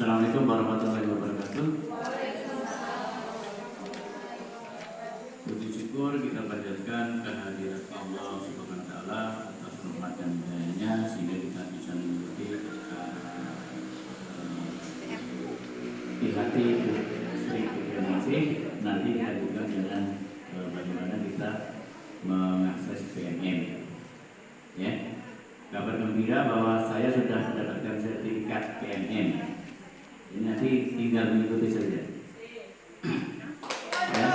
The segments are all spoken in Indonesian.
Assalamualaikum warahmatullahi wabarakatuh. Puji syukur kita panjatkan kehadirat Allah Subhanahu wa taala atas rahmat dan hidayahnya sehingga kita bisa mengikuti hati Sri Masih. Nanti kita juga dengan bagaimana kita mengakses PNM. Ya. Kabar gembira bahwa saya sudah mendapatkan sertifikat PNM. Ini nanti tinggal mengikuti saja. Ya.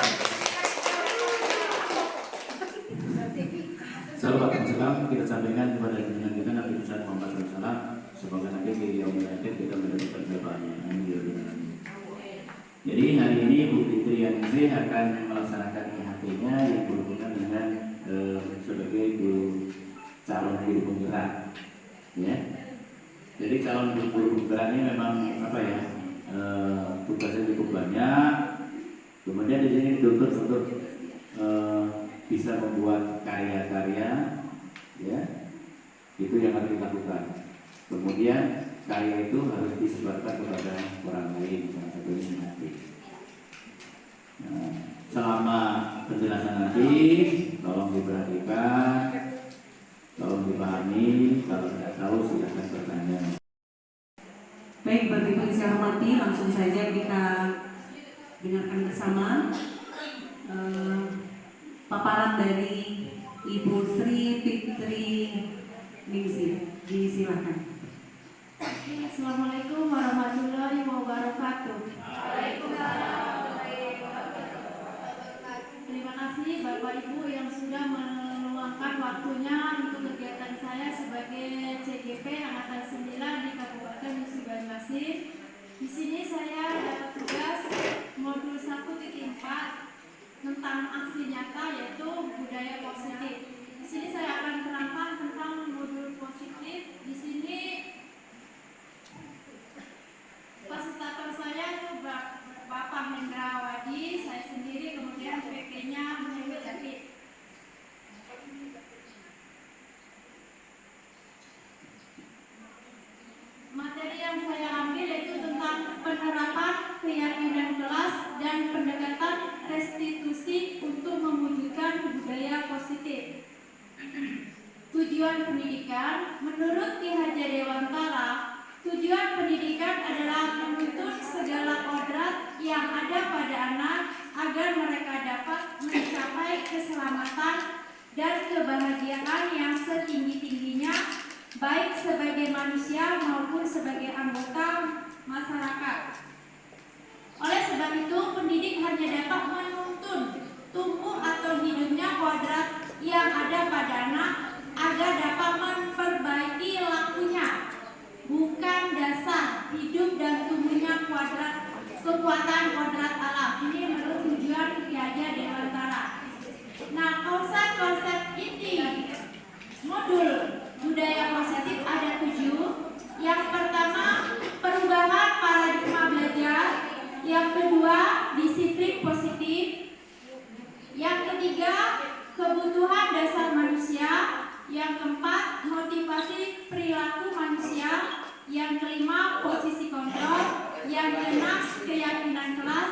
Salam kita sampaikan kepada junjungan kita Nabi Muhammad SAW. Semoga nanti di yaumul akhir kita mendapatkan jawabannya. Jadi hari ini Bu Fitri Yanisi akan melaksanakan IHT-nya yang berhubungan dengan sebagai guru calon guru penggerak, ya. Jadi calon guru penggerak ini memang apa ya, tugasnya cukup banyak. Kemudian di sini dituntut untuk bisa membuat karya-karya, ya, itu yang harus dilakukan. Kemudian karya itu harus disebarkan kepada orang lain, salah satunya nanti. Nah, selama penjelasan nanti, tolong diperhatikan, tolong dipahami. Kalau tidak tahu silakan bertanya. Baik, Bapak Ibu yang saya hormati, langsung saja kita dengarkan bersama paparan dari Ibu Sri Fitri Ningsih. Silakan. Assalamualaikum warahmatullahi wabarakatuh. Terima kasih Bapak Ibu yang sudah meluangkan waktunya untuk kegiatan saya sebagai CGP Angkatan 9 di Kabupaten Musi Banyuasin. Di sini saya dapat tugas modul 1.4 tentang aksi nyata yaitu budaya positif. Di sini saya akan menerangkan tentang modul positif. Di sini fasilitator saya itu Bapak Hendra Wadi, saya sendiri, kemudian PP-nya Muhammad David. Materi yang saya ambil yaitu tentang penerapan keyakinan kelas dan pendekatan restitusi untuk mewujudkan budaya positif. Tujuan pendidikan, menurut Ki Hajar Dewantara, tujuan pendidikan adalah menuntut segala kodrat yang ada pada anak agar mereka dapat mencapai keselamatan dan kebahagiaan yang setinggi-tingginya, baik sebagai manusia maupun sebagai anggota masyarakat. Oleh sebab itu, pendidik hanya dapat menuntun tumbuh atau hidupnya kodrat yang ada pada anak agar dapat memperbaiki lakunya, bukan dasar hidup dan tumbuhnya kekuatan kodrat alam. Ini menurut tujuan Ki Hajar Dewantara. Nah, konsep-konsep inti modul budaya positif ada 7. Yang pertama, perubahan paradigma belajar. Yang kedua, disiplin positif. Yang ketiga, kebutuhan dasar manusia. Yang keempat, motivasi perilaku manusia. Yang kelima, posisi kontrol. Yang keenam, keyakinan kelas.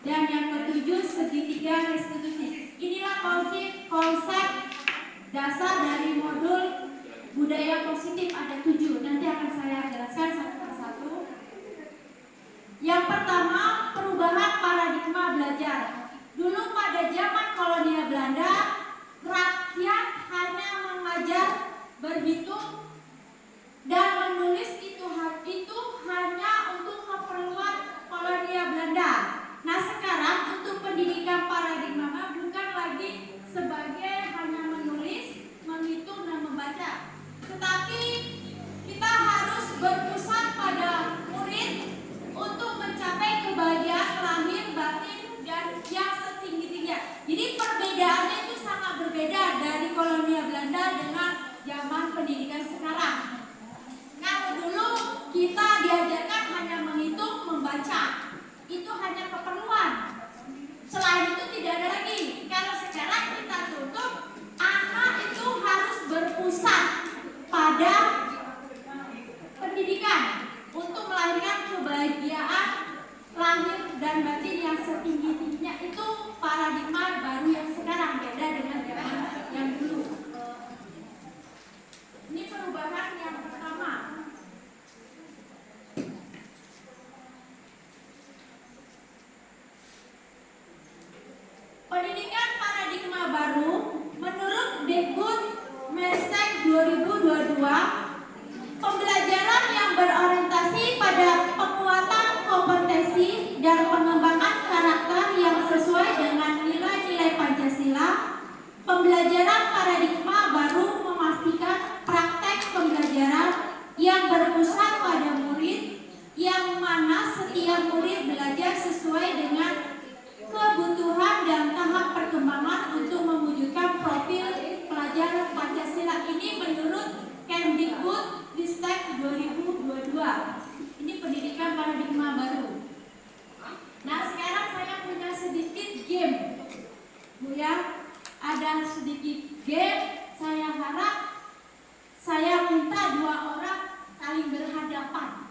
Dan yang ketujuh, segitiga restitusi. Inilah konsep dasar dari modul budaya positif, ada 7. Nanti akan saya jelaskan satu persatu. Yang pertama, perubahan paradigma belajar. Dulu pada zaman kolonial Belanda, rakyat hanya mengajar berhitung dan menulis itu hanya untuk keperluan kolonial Belanda. Nah, sekarang untuk pendidikan paradigma bukan lagi sebagai hanya menulis, menghitung dan membaca, tetapi kita harus berpusat pada murid untuk mencapai kebahagiaan lahir batin dan yang setinggi-tingginya. Jadi perbedaannya itu sangat berbeda dari kolonial Belanda dengan zaman pendidikan sekarang. Kalau dulu kita diajarkan hanya menghitung, membaca, itu hanya keperluan. Selain itu tidak ada lagi. Kalau sekarang kita tuntut anak itu harus berpusat pada pendidikan untuk melahirkan kebahagiaan 2022, pembelajaran yang berorientasi pada penguatan kompetensi dan pengembangan karakter yang sesuai dengan nilai-nilai Pancasila. Pembelajaran paradigma baru memastikan praktek pembelajaran yang berpusat pada murid, yang mana setiap murid belajar sesuai dengan kebutuhan dan tahap perkembangan untuk mewujudkan profil pelajar Pancasila. Ini menurut Kemdikbud Ristek 2022. Ini pendidikan paradigma baru. Nah, sekarang saya punya sedikit game, Bu ya. Ada sedikit game. Saya harap saya minta 2 orang saling berhadapan.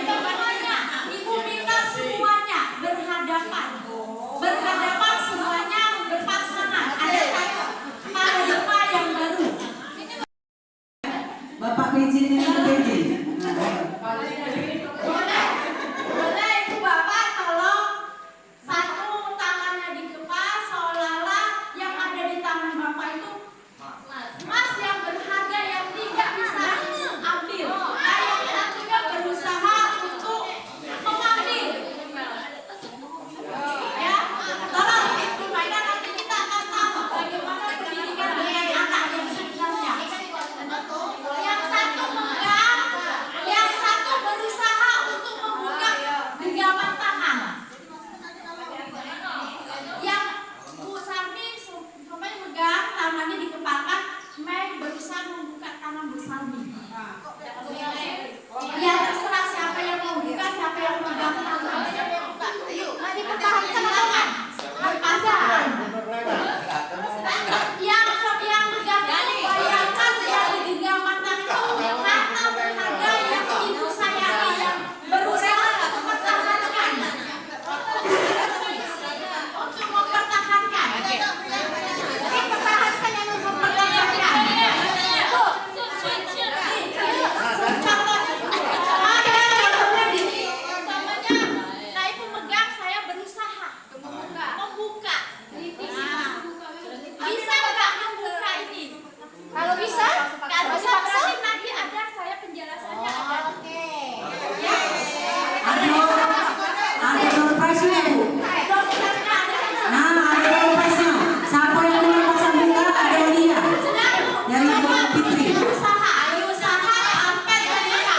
Semuanya, Ibu minta semuanya berhadapan. Berhadapan semuanya berpasangan. Ada satu paradigma yang baru. Bapak PJ ini PJ. Boleh Ibu Bapak tolong satu tangannya dikepas seolah-olah yang ada di tangan Bapak itu emas yang berharga yang tidak bisa ambil. Nah, yang satunya berusaha untuk mengambil. Ya, tolong itu mainan nanti kita akan tahu bagaimana pendidikan dengan anak yang sebenarnya. Yang satu megang, yang satu berusaha untuk membuka genggaman tangan. Yang Bu Sarmi sampai megang tangannya dikepalkan, Mei berusaha membuka tangan Bu Sarmi. Ya terserah siapa yang mau buka, siapa yang megang tangan. Ayo, dipertahankan tangan. Berpasangan. Yang megang itu bayangkan yang di genggaman tangan itu harta berharga yang ibu sayangi, yang berusaha untuk mempertahankan. Untuk mempertahankan. Dipertahankan yang mempertahankan. Nah, ibu megang, saya berusaha membuka. Bisa nggak membuka ini? Kalau bisa berarti nanti ada saya penjelasannya ada. Ya. Ada door prize-nya, Bu. Dokternya ada. Nah, ada door prize-nya. Siapa yang memasang buka ada hadiah dari Bu Fitri. Berusaha sampai bisa.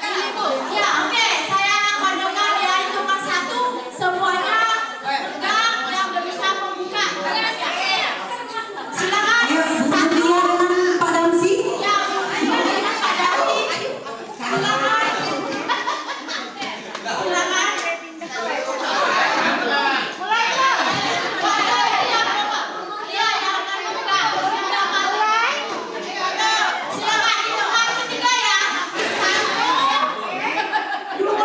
Ini Bu, ya oke, saya kondongkan ya hitungan 1, semuanya pegang yang berusaha membuka. Silakan. Ayo, Bu Fitri dengan Pak Damsi. Ya, ini pada silakan. Silakan. Mulai Pak. Ya, yang akan membuka. Sudah mulai. Silakan hitungan ketiga ya. 1, 2, 3.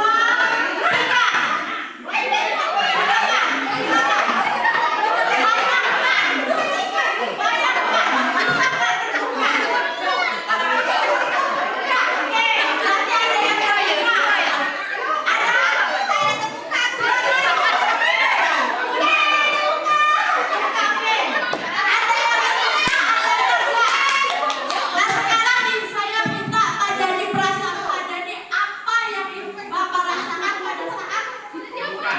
Nah, sekarang saya minta Pak Dani perasaan Pak Dani apa yang Bapak rasakan pada saat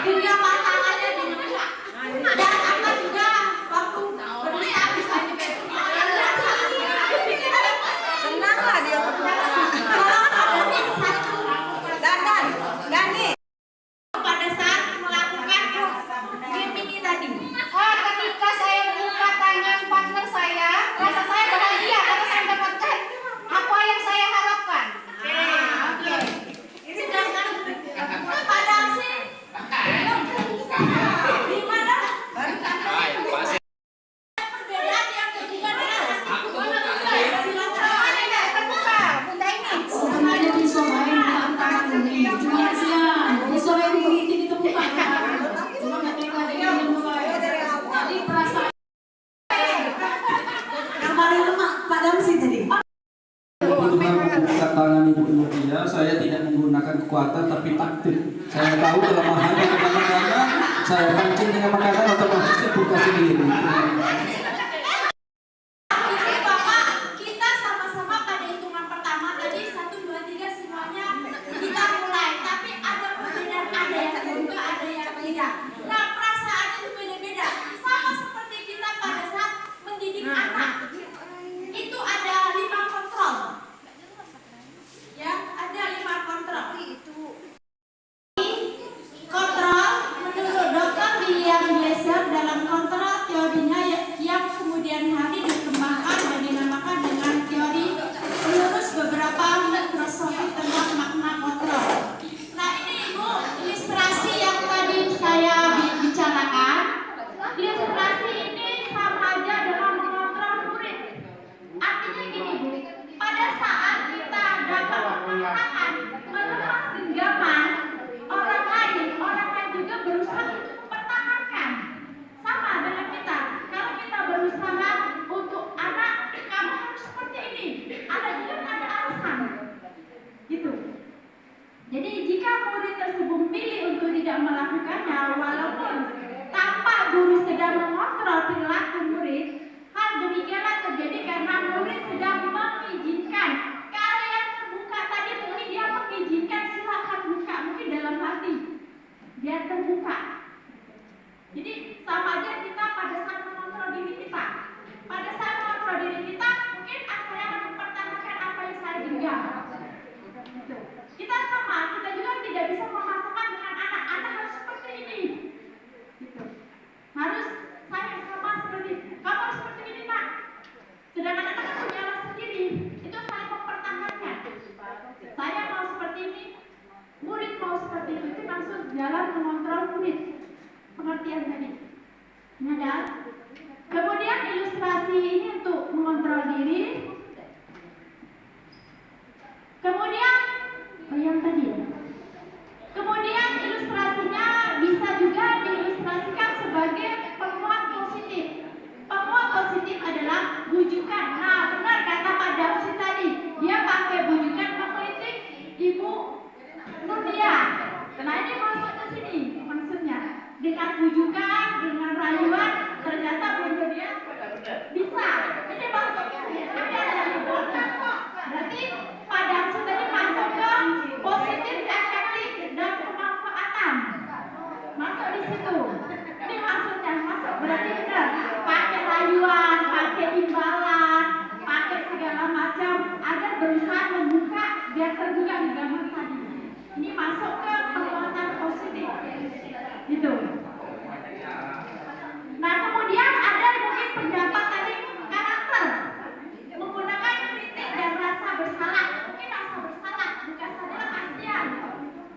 genggaman tangannya dibuka, dan apa juga waktu berusaha bisa senang lah dia. Tolong Pak Dani satu Dani pada saat melakukan game ini tadi. Ketika saya membuka tangan partner saya, rasa saya bahagia karena saya mendapatkan apa yang saya harapkan. Oke. Sedangkan Pak Damsi gimana? Perbedaan yang ketiga dengan silakan. Terbuka, Bunda ini. Sebenarnya bisa main dengan tangan ini. Cuma siang. Bisa main ini terbuka. Cuma nggak tega dia yang mulai. Jadi perasaan. Kemarin itu Pak Damsi tadi. Tuhan membuka tangan Ibu Nurdia, saya tidak menggunakan kekuatan tapi taktik. Saya tahu kelemahannya kadang-kadang Saya pancing dengan makanan otomatis terbuka sendiri. Ini Bapak, kita sama-sama pada hitungan pertama tadi 1, 2, 3 semuanya kita mulai. Tapi ada perbedaan, ada yang terbuka, ada yang tidak. Nah, perasaannya itu beda-beda. Sama seperti kita pada saat mendidik anak. Itu ada 5 kontrol. Ya, ada 5 kontrol. Kontrol menurut Dr. William Glasser dalam kontrol teorinya yang kemudian hari dikembangkan dan dinamakan dengan teori lurus beberapa filosofi tentang makna kontrol. Nah, ini Ibu ilustrasi yang tadi saya bicarakan. Ilustrasi ini sama aja dengan mengontrol murid. Artinya gini Bu, pada saat kita dapat memaksakan melepas genggaman orang lain juga berusaha untuk mempertahankan. Sama dengan kita. Kalau kita berusaha untuk anak, kamu harus seperti ini. Anak juga ada alasan. Gitu. Jadi jika murid tersebut memilih untuk tidak melakukannya, walaupun tanpa guru sedang mengontrol perilaku murid, hal demikianlah terjadi karena murid sedang mengizinkan. Kalau yang terbuka tadi mungkin dia mengizinkan, silakan buka, mungkin dalam hati biar terbuka. Jadi sama aja kita pada saat mengontrol diri kita. Pada saat mengontrol diri kita, mungkin saya akan mempertahankan apa yang saya genggam. Gitu. Kita sama, kita juga tidak bisa memaksakan dengan anak-anak harus seperti ini. Gitu. Harus saya sama seperti kamu harus seperti ini nak. Sedangkan anak kan punya anak sendiri. Itu saya mempertahankan. Saya mau seperti ini, murid mau seperti itu maksud jalan mengontrol murid. Pengertian tadi. Nyadar? Kemudian ilustrasi ini untuk mengontrol diri. Kemudian yang tadi. Kemudian ilustrasinya bisa juga diilustrasikan sebagai penguat positif. Penguat positif adalah bujukan. Nah, benar kata Pak Damsi tadi. Dia pakai bujukan mengkritik Ibu Nudia. Nah, ini masuk ke sini maksudnya. Dengan bujukan, dengan rayuan, ternyata Bu Nudia bisa. Ini masuk ke sini. Tapi ada libatkan kok. Berarti Pak Damsi tadi masuk ke positif, efektif, dan pemanfaatan. Masuk di situ. Ini maksudnya masuk. Berarti benar. Pakai rayuan, pakai imbalan, pakai segala macam agar berusaha membuka biar terbuka di gambar tadi. Ini masuk ke penguatan positif. Gitu. Nah, kemudian ada mungkin pendapat tadi karakter menggunakan kritik dan rasa bersalah. Mungkin rasa bersalah bukan saja kasihan.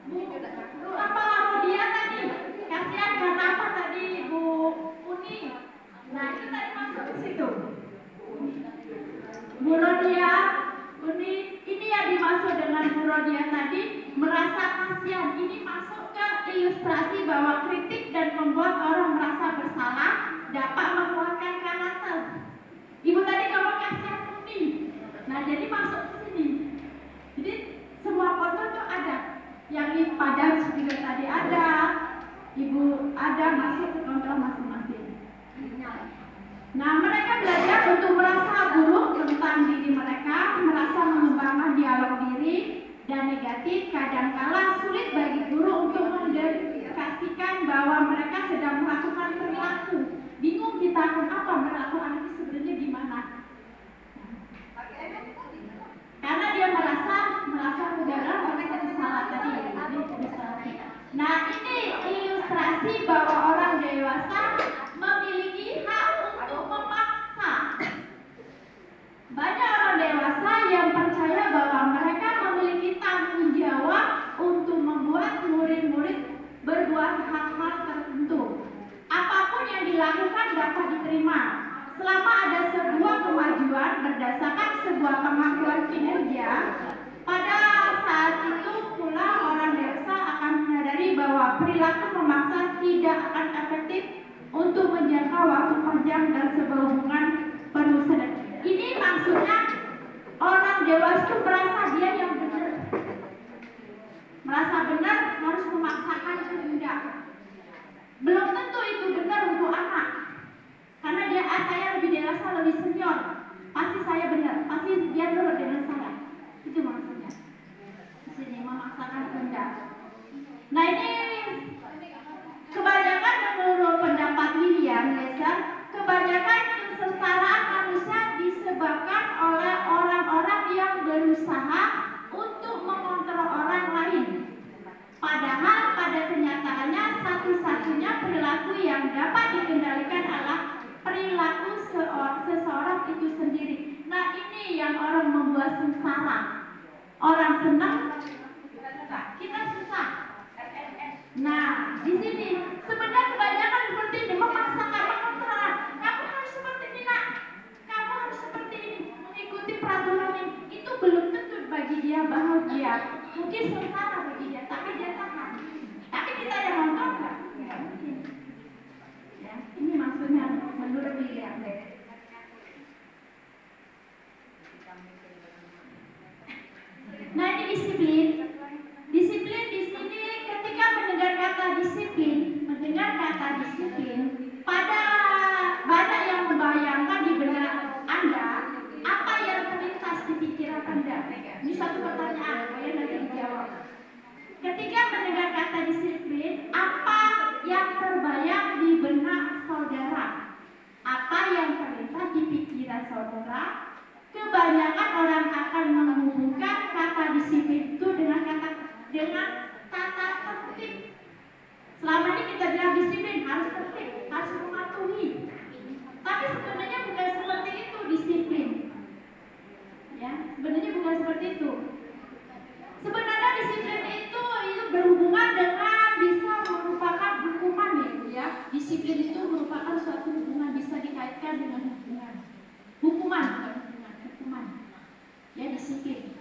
Bu apa Rodia tadi? Kasihan karena apa tadi Bu Uni? Nah, itu tadi masuk ke situ. Bu Rodia, Uni, ini yang dimaksud dengan Bu Rodia tadi merasa kasihan. Ini masuk ke ilustrasi bahwa kritik dan membuat orang merasa bersalah dapat menguatkan karakter. Ibu tadi kalau kasihan Uni. Nah, jadi masuk ke sini. Jadi semua kontrol itu ada. Yang di Padang juga tadi ada. Ibu ada masuk ke kontrol masing-masing. Nah, mereka belajar untuk merasa buruk tentang diri mereka, merasa mengembangkan dialog diri dan negatif. Kadangkala sulit bagi guru untuk mendedikasikan bahwa mereka sedang melakukan perilaku. Bingung kita apa melakukan itu sebenarnya gimana? Karena dia merasa udara mereka salah tadi. Nah, ini ilustrasi bahwa orang dewasa memiliki hak untuk memaksa. Banyak orang dewasa yang percaya bahwa mereka memiliki tanggung jawab untuk membuat murid-murid berbuat hal-hal tertentu. Apapun yang dilakukan dapat diterima selama ada sebuah kemajuan berdasarkan sebuah kemampuan kinerja. Pada saat itu pula orang dewasa akan menyadari bahwa perilaku memaksa tidak akan efektif untuk menjangka waktu panjang dan sebuah hubungan penuh sedekah. Ini maksudnya orang dewasa itu merasa dia yang benar. Merasa benar harus memaksakan kehendak. Belum lebih senior, pasti saya benar, pasti dia nurut dengan saya. Itu maksudnya. Di sini memaksakan kehendak. Nah ini kebanyakan menurut pendapat William Glasser, kebanyakan kesengsaraan manusia disebabkan oleh orang-orang yang berusaha untuk mengontrol orang lain. Padahal pada kenyataannya satu-satunya perilaku yang dapat dikendalikan adalah perilaku seseorang itu sendiri. Nah ini yang orang membuat sengsara. Orang senang, kita susah. Nah di sini sebenarnya kebanyakan seperti ini memaksakan, mengontrol. Kamu harus seperti ini nak, kamu harus seperti ini, mengikuti peraturan ini. Itu belum tentu bagi dia bahagia. Mungkin sengsara bagi dia, tapi dia tahan. Tapi kita yang nonton nggak? Nggak mungkin. Ya, ini maksudnya menurut William. Nah ini disiplin. Disiplin di sini ketika mendengar kata disiplin, pada banyak yang membayangkan di benak Anda apa yang terlintas di pikiran Anda. Ini satu pertanyaan, kalian nanti dijawab. Ketika mendengar kata disiplin, apa yang terbayang di benak saudara? Apa yang terlintas di pikiran saudara? Kebanyakan orang akan menghubungkan kata disiplin itu dengan tata tertib. Selama ini kita bilang disiplin harus tertib, harus mematuhi. Tapi sebenarnya bukan seperti itu disiplin. Ya, sebenarnya bukan seperti itu. Sebenarnya disiplin itu berhubungan dengan bisa merupakan hukuman ya. Disiplin itu merupakan suatu hubungan, bisa dikaitkan dengan hukuman. Ya disiplin.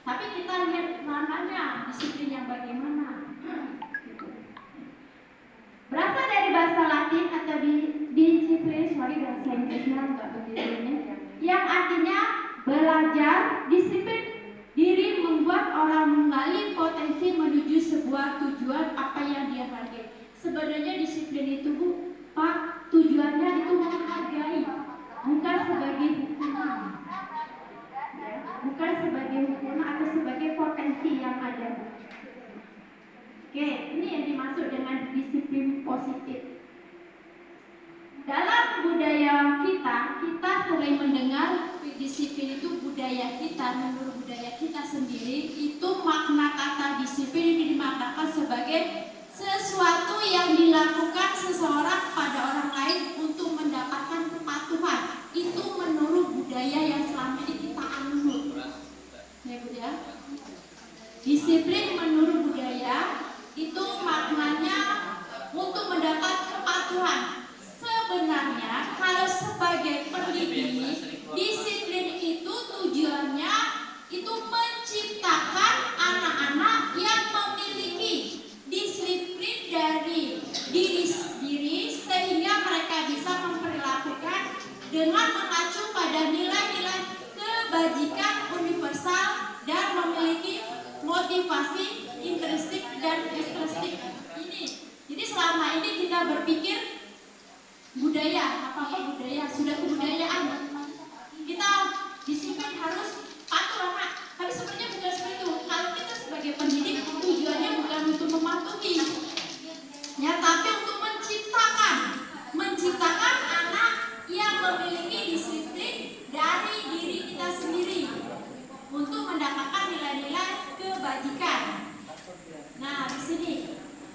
Tapi kita lihat mananya disiplin yang bagaimana. Berasal dari bahasa Latin atau disiplin, bahasa Inggrisnya enggak begitu ini, yang artinya belajar. Disiplin diri membuat orang menggali potensi menuju sebuah tujuan apa yang dia target. Sebenarnya disiplin itu Pak, tujuannya itu menghargai, bukan sebagai hukuman. Bukan sebagai hukuman atau sebagai potensi yang ada. Oke, ini yang dimaksud dengan disiplin positif. Dalam budaya kita sering mendengar disiplin itu budaya kita. Menurut budaya kita sendiri, itu makna kata disiplin ini dimaknakan sebagai sesuatu yang dilakukan seseorang pada orang lain untuk mendapatkan kepatuhan. Itu menurut budaya yang selama ini kita anut. Ya Bu ya. Disiplin menurut budaya itu maknanya untuk mendapat kepatuhan. Sebenarnya kalau sebagai pendidik, disiplin itu tujuannya itu menciptakan anak-anak yang memiliki disiplin dari diri sendiri sehingga mereka bisa memperlakukan dengan mengacu pada nilai-nilai kebajikan universal dan memiliki motivasi intrinsik dan ekstrinsik ini. Jadi selama ini kita berpikir budaya, apa budaya, sudah kebudayaan. Kita disiplin harus patuh anak. Tapi sebenarnya bukan seperti itu. Kalau kita sebagai pendidik tujuannya bukan untuk mematuhi, ya, tapi untuk menciptakan anak yang memiliki disiplin dari diri kita sendiri untuk mendapatkan nilai-nilai kebajikan. Nah, di sini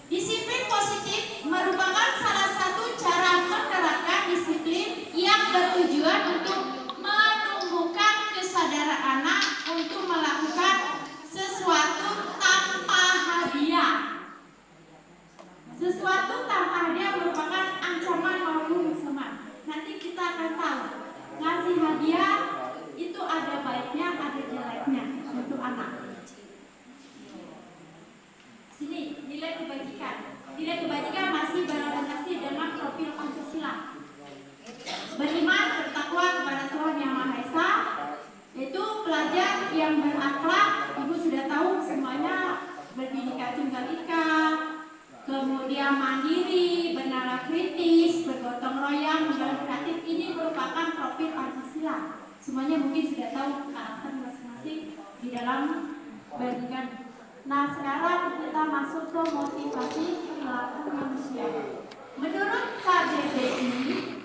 disiplin positif merupakan salah satu cara menerapkan disiplin yang bertujuan untuk menumbuhkan kesadaran anak untuk melakukan sesuatu tanpa hadiah. Sesuatu tanpa hadiah merupakan ancaman maupun hukuman. Nanti kita akan tahu ngasih hadiah itu ada baiknya, ada jeleknya untuk anak. Sini, nilai kebajikan. Nilai kebajikan masih berorientasi dengan profil Pancasila. Beriman, bertakwa kepada Tuhan Yang Maha Esa, yaitu pelajar yang berakhlak. Ibu sudah tahu semuanya, Bhinneka Tunggal Ika, kemudian mandiri, bernalar kritis, bergotong royong, dan kreatif. Ini merupakan profil semuanya mungkin sudah tahu karakter masing-masing di dalam bagikan. Nah, sekarang kita masuk ke motivasi perilaku manusia. Menurut KBBI,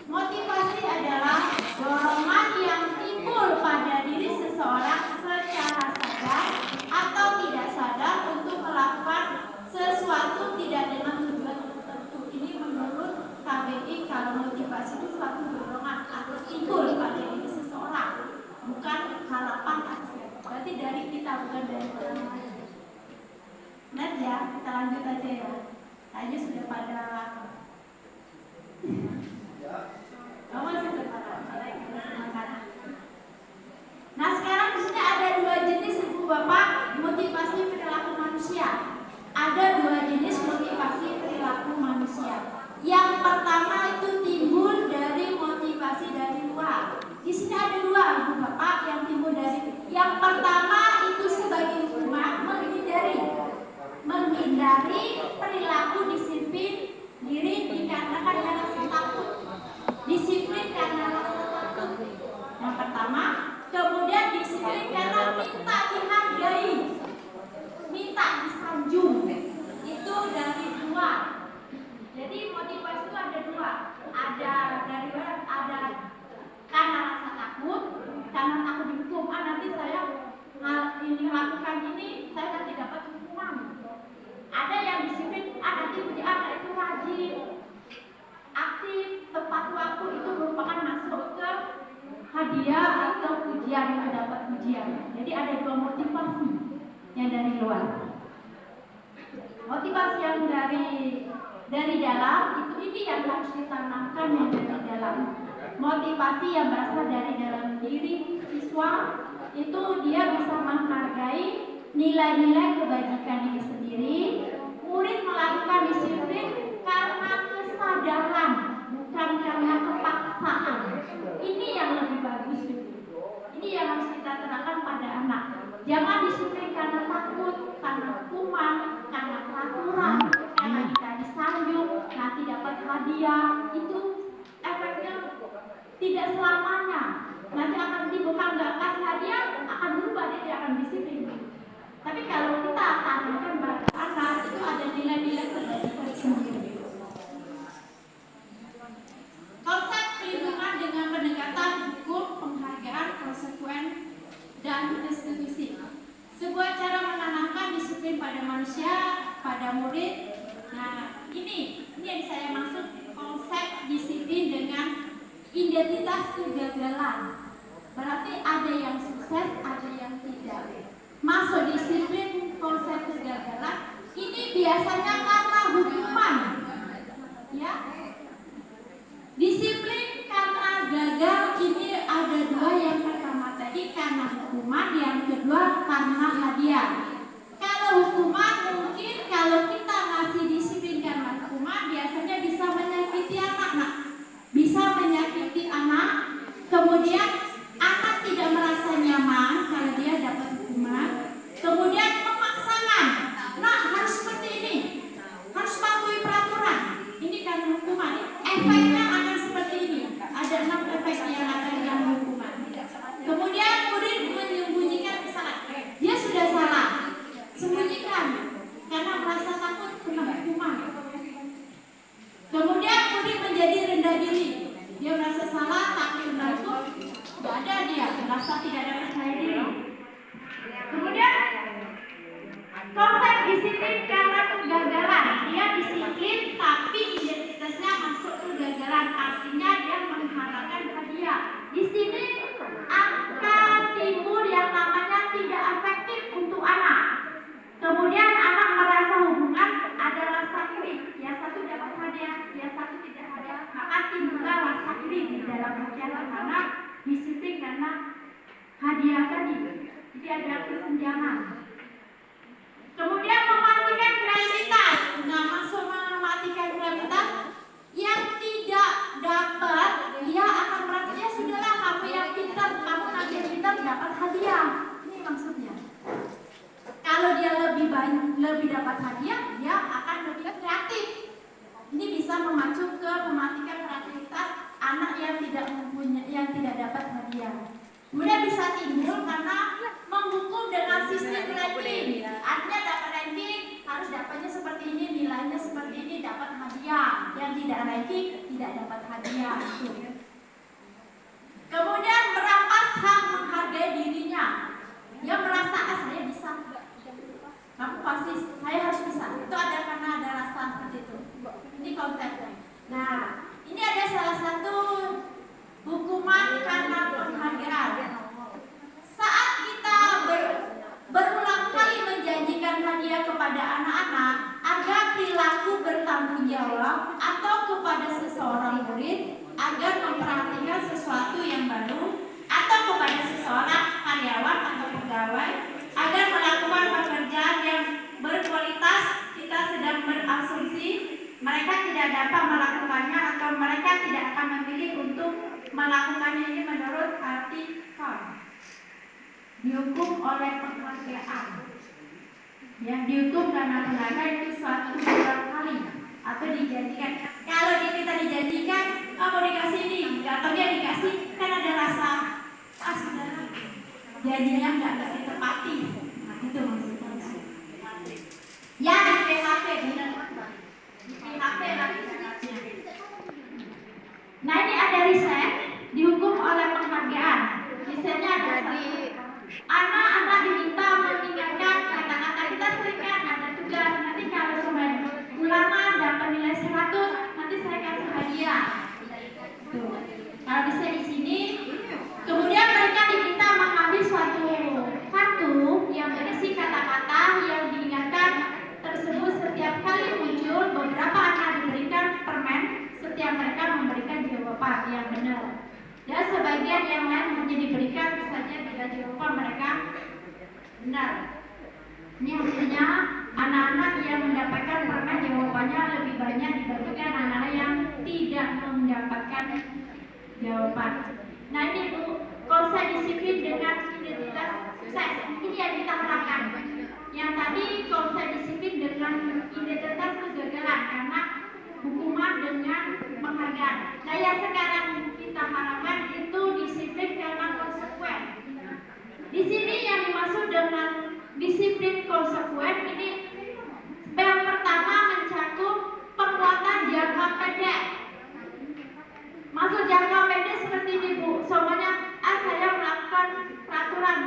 motivasi adalah dorongan yang timbul pada diri seseorang secara sadar atau tidak sadar untuk melakukan sesuatu tidak dengan tujuan tertentu. Ini menurut KBBI, kalau motivasi itu suatu dorongan atau timbul pada diri seseorang, bukan harapan. Berarti dari kita, bukan dari orang lain. Net ya, kita lanjut aja ya. Tadi sudah pada masih semangat. Nah, sekarang di sini ada dua jenis Ibu Bapak motivasi perilaku manusia. Ada dua jenis motivasi perilaku manusia. Yang pertama itu timbul dari motivasi dari luar. Di sini ada dua Ibu Bapak yang timbul dari. Yang pertama itu sebagai hukuman menghindari perilaku disiplin diri dikarenakan rasa takut. Disiplin karena rasa takut. Yang pertama, kemudian disiplin karena minta dihargai, minta disanjung. Itu dari luar. Jadi motivasi itu ada dua. Ada dari luar, ada karena rasa takut, karena takut dihukum. Nanti saya lakukan ini, saya nanti dapat hukuman. Ada yang disiplin, nanti puji anak itu rajin, aktif, tepat waktu, itu merupakan masuk ke hadiah atau pujian, mendapat pujian. Jadi ada dua motivasi yang dari luar. Motivasi yang dari dalam itu ini yang harus ditanamkan yang dari dalam. Motivasi yang berasal dari dalam diri siswa itu dia bisa menghargai nilai-nilai kebajikan diri sendiri. Murid melakukan disiplin karena kesadaran, bukan karena kepaksaan. Ini yang lebih bagus. Ini yang harus kita terapkan pada anak. Jangan disiplin karena takut, karena hukuman, karena peraturan, karena kita disanjung, nanti dapat hadiah. Itu efeknya tidak selamanya. Nanti akan timbulkan nggak kasih hadiah, akan berubah, dia tidak akan disiplin. Tapi kalau kita tanamkan pada anak, itu ada nilai-nilai kebajikan sendiri. Konsep perlindungan dengan pendekatan hukum, penghargaan, konsekuen, dan restitusi. Sebuah cara menanamkan disiplin pada manusia, pada murid. Nah, ini yang saya maksud konsep disiplin dengan identitas kegagalan. Berarti ada yang sukses, ada yang tidak. Masuk disiplin konsep kegagalan ini biasanya karena hukuman. Ya. Disiplin karena gagal ini ada dua, yang pertama tadi karena hukuman, yang kedua karena hadiah. Kalau hukuman mungkin kalau kita ngasih disiplin karena hukuman biasanya bisa menyakiti anak. Bisa menyakiti anak, kemudian anak tidak merasa nyaman kalau dia dapat hukuman, kemudian memaksakan, nah harus seperti ini, harus patuhi peraturan. Ini karena hukuman, efeknya akan seperti ini. Ada 6 efek yang ada dalam hukuman. Kemudian murid menyembunyikan kesalahan, dia sudah salah, sembunyikan karena merasa takut kena hukuman. Kemudian murid menjadi rendah diri, dia merasa salah, takut kena hukum, tidak ada, dia merasa tidak ada percaya diri. Kemudian konsep disiplin karena kegagalan, dia disiplin tapi identitasnya masuk kegagalan, artinya dia mengharapkan hadiah. Di sini akan timbul yang namanya tidak efektif untuk anak. Kemudian anak merasa hubungan ada rasa iri, yang satu dapat hadiah, yang satu tidak hadiah, maka timbullah rasa iri di dalam hati anak. Disiplin karena hadiah tadi, jadi ada kesenjangan. Kemudian mematikan kreativitas. Nah, masuk mematikan kreativitas, yang tidak dapat, dia akan merasa ya sudahlah, kamu yang pintar, kamu nanti yang pintar dapat hadiah. Ini maksudnya. Kalau dia lebih dapat hadiah, dia akan lebih kreatif. Ini bisa memacu ke mematikan kreativitas anak yang tidak dapat hadiah. Kemudian bisa timbul karena menghukum dengan sistem ranking. Artinya dapat ranking harus dapatnya seperti ini, nilainya seperti ini, dapat hadiah. Yang tidak ranking tidak dapat hadiah. Kemudian merampas hak menghargai dirinya. Dia merasa saya bisa. Kamu pasti, saya harus bisa. Itu ada karena ada rasa seperti itu. Ini konsepnya. Nah, ini ada salah satu hukuman karena penghargaan. Saat kita berulang kali menjanjikan hadiah kepada anak-anak agar perilaku bertanggung jawab atau kepada seseorang murid agar memperhatikan sesuatu yang baru atau kepada seseorang karyawan atau pegawai agar melakukan pekerjaan yang berkualitas, kita sedang berasumsi mereka tidak dapat melakukannya atau mereka tidak akan memilih untuk melakukannya. Ini menurut artikel dihukum oleh penghargaan. Yang dihukum karena penghargaan itu suatu berulang kali atau dijanjikan. Kalau kita dijanjikan, kamu dikasih ini, atau dia dikasih, kan ada rasa saudara janjinya nggak ditepati. Nah, itu maksudnya. Ya di PHP benar. Di PHP lagi. Nah ini ada riset dihukum oleh penghargaan. Risetnya ada anak-anak diminta meninggalkan kata-kata. Kita sering kan ada tugas, nanti kalau sampai ulangan dapat nilai 100 nanti saya kasih hadiah. Tuh. Kalau bisa di sini, kemudian mereka diminta mengambil suatu kartu yang berisi kata-kata yang diingatkan tersebut. Setiap kali muncul, beberapa anak diberikan permen setiap mereka memberikan jawaban yang benar, dan sebagian yang lain hanya diberikan saja bila jawaban mereka benar. Ini hasilnya anak-anak yang mendapatkan permen jawabannya lebih banyak dibandingkan anak-anak yang tidak mendapatkan jawaban. Nah ini Bu, konsep disiplin dengan identitas sukses. Ini yang kita harapkan. Yang tadi konsep disiplin dengan identitas kegagalan karena hukuman dengan penghargaan. Nah yang sekarang kita harapkan itu disiplin karena konsekuen. Di sini yang dimaksud dengan disiplin konsekuen ini yang pertama mencakup penguatan jangka pendek. Maksud jangka pendek seperti ini Bu, semuanya saya melakukan peraturan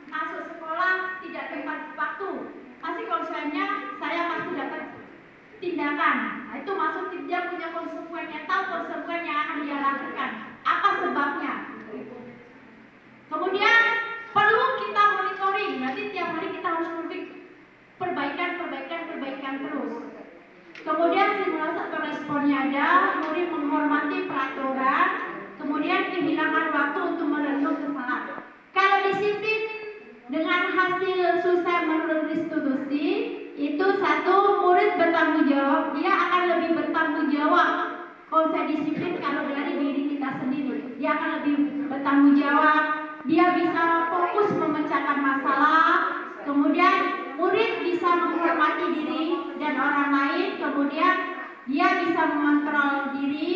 masuk sekolah tidak tepat waktu, pasti konsekuensinya saya pasti dapat tindakan. Nah, itu maksud dia punya konsekuensinya, tahu konsekuensi yang akan dia lakukan, apa sebabnya. Kemudian perlu kita monitoring, nanti tiap hari kita harus perbaikan terus. Kemudian stimulus atau responnya ada, murid menghormati peraturan, kemudian kehilangan waktu untuk merenung kesalahan. Kalau disiplin dengan hasil sukses menurut institusi, itu satu, murid bertanggung jawab, dia akan lebih bertanggung jawab. Konsep disiplin kalau dari diri kita sendiri, dia akan lebih bertanggung jawab, dia bisa fokus memecahkan masalah, kemudian murid bisa menghormati diri dan orang lain, kemudian dia bisa mengontrol diri.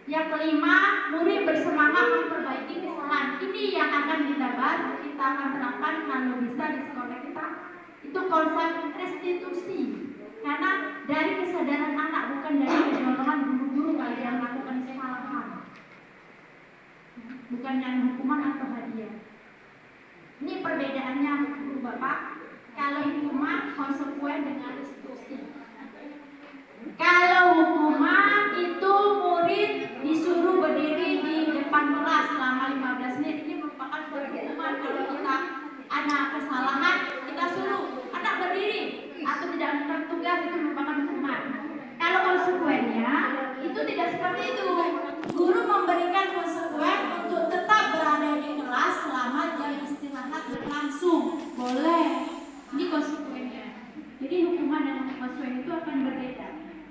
Yang kelima, murid bersemangat memperbaiki kesalahan. Ini yang akan kita bahas, kita akan terapkan kalau bisa di sekolah kita. Itu konsep restitusi. Karena dari kesadaran anak, bukan dari kedorongan guru-guru yang melakukan kesalahan. Bukan yang hukuman atau hadiah. Ini perbedaannya Guru Bapak. Kalau hukuman konsekuen dengan restitusi. Kalau hukuman itu murid disuruh berdiri di depan kelas selama 15 menit. Ini merupakan suatu hukuman. Kalau kita anak kesalahan, kita suruh anak berdiri atau tidak melakukan tugas, itu merupakan hukuman. Kalau konsekuennya itu tidak seperti itu. Guru memberikan konsekuen untuk tetap berada di kelas selama jam istirahat berlangsung. Boleh. Ini konsekuennya. Jadi hukuman dan konsekuen itu akan berbeda.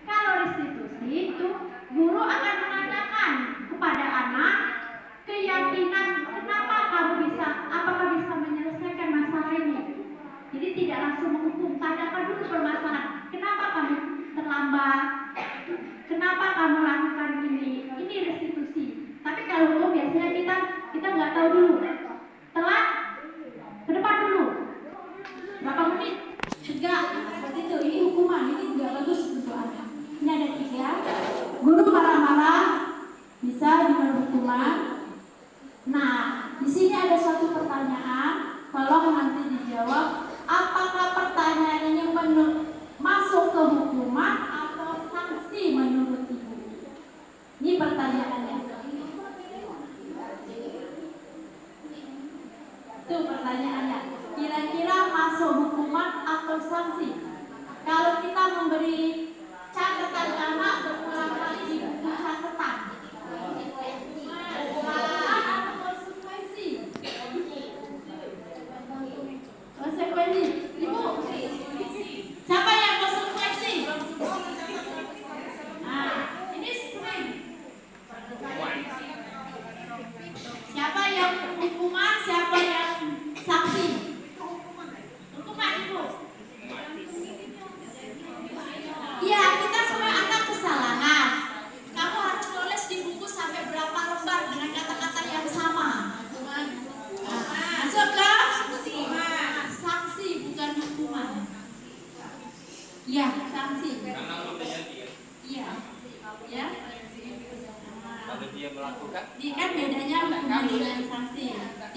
Kalau restitusi itu guru akan menanyakan kepada anak keyakinan kenapa kamu bisa, apakah bisa menyelesaikan masalah ini. Jadi tidak langsung menghukum, tanyakan dulu permasalahan. Kenapa kamu terlambat? Kenapa kamu lakukan ini? Ini restitusi. Tapi kalau hukum biasanya kita nggak tahu dulu. ada satu pertanyaan, tolong nanti dijawab. Apakah pertanyaan ini masuk ke hukuman atau sanksi menurut Ibu? Ini pertanyaannya. Itu pertanyaannya. Kira-kira masuk hukuman atau sanksi? Kalau kita memberi catatan anak berulang kali di buku catatan, hukuman atau konsekuensi? Konsekuensi. Ibu, siapa yang konsekuensi? Nah, ini sering. Siapa yang hukuman, siapa yang sanksi? Hukuman, Ibu. Iya, kita semua anak kesalahan. Kamu harus tulis di buku sampai berapa lembar dengan kata-kata yang sama. Masuk ke sanksi, bukan hukuman. Iya, sanksi. Iya. Ya. Kalau dia melakukan, Ini kan bedanya hukuman dengan sanksi.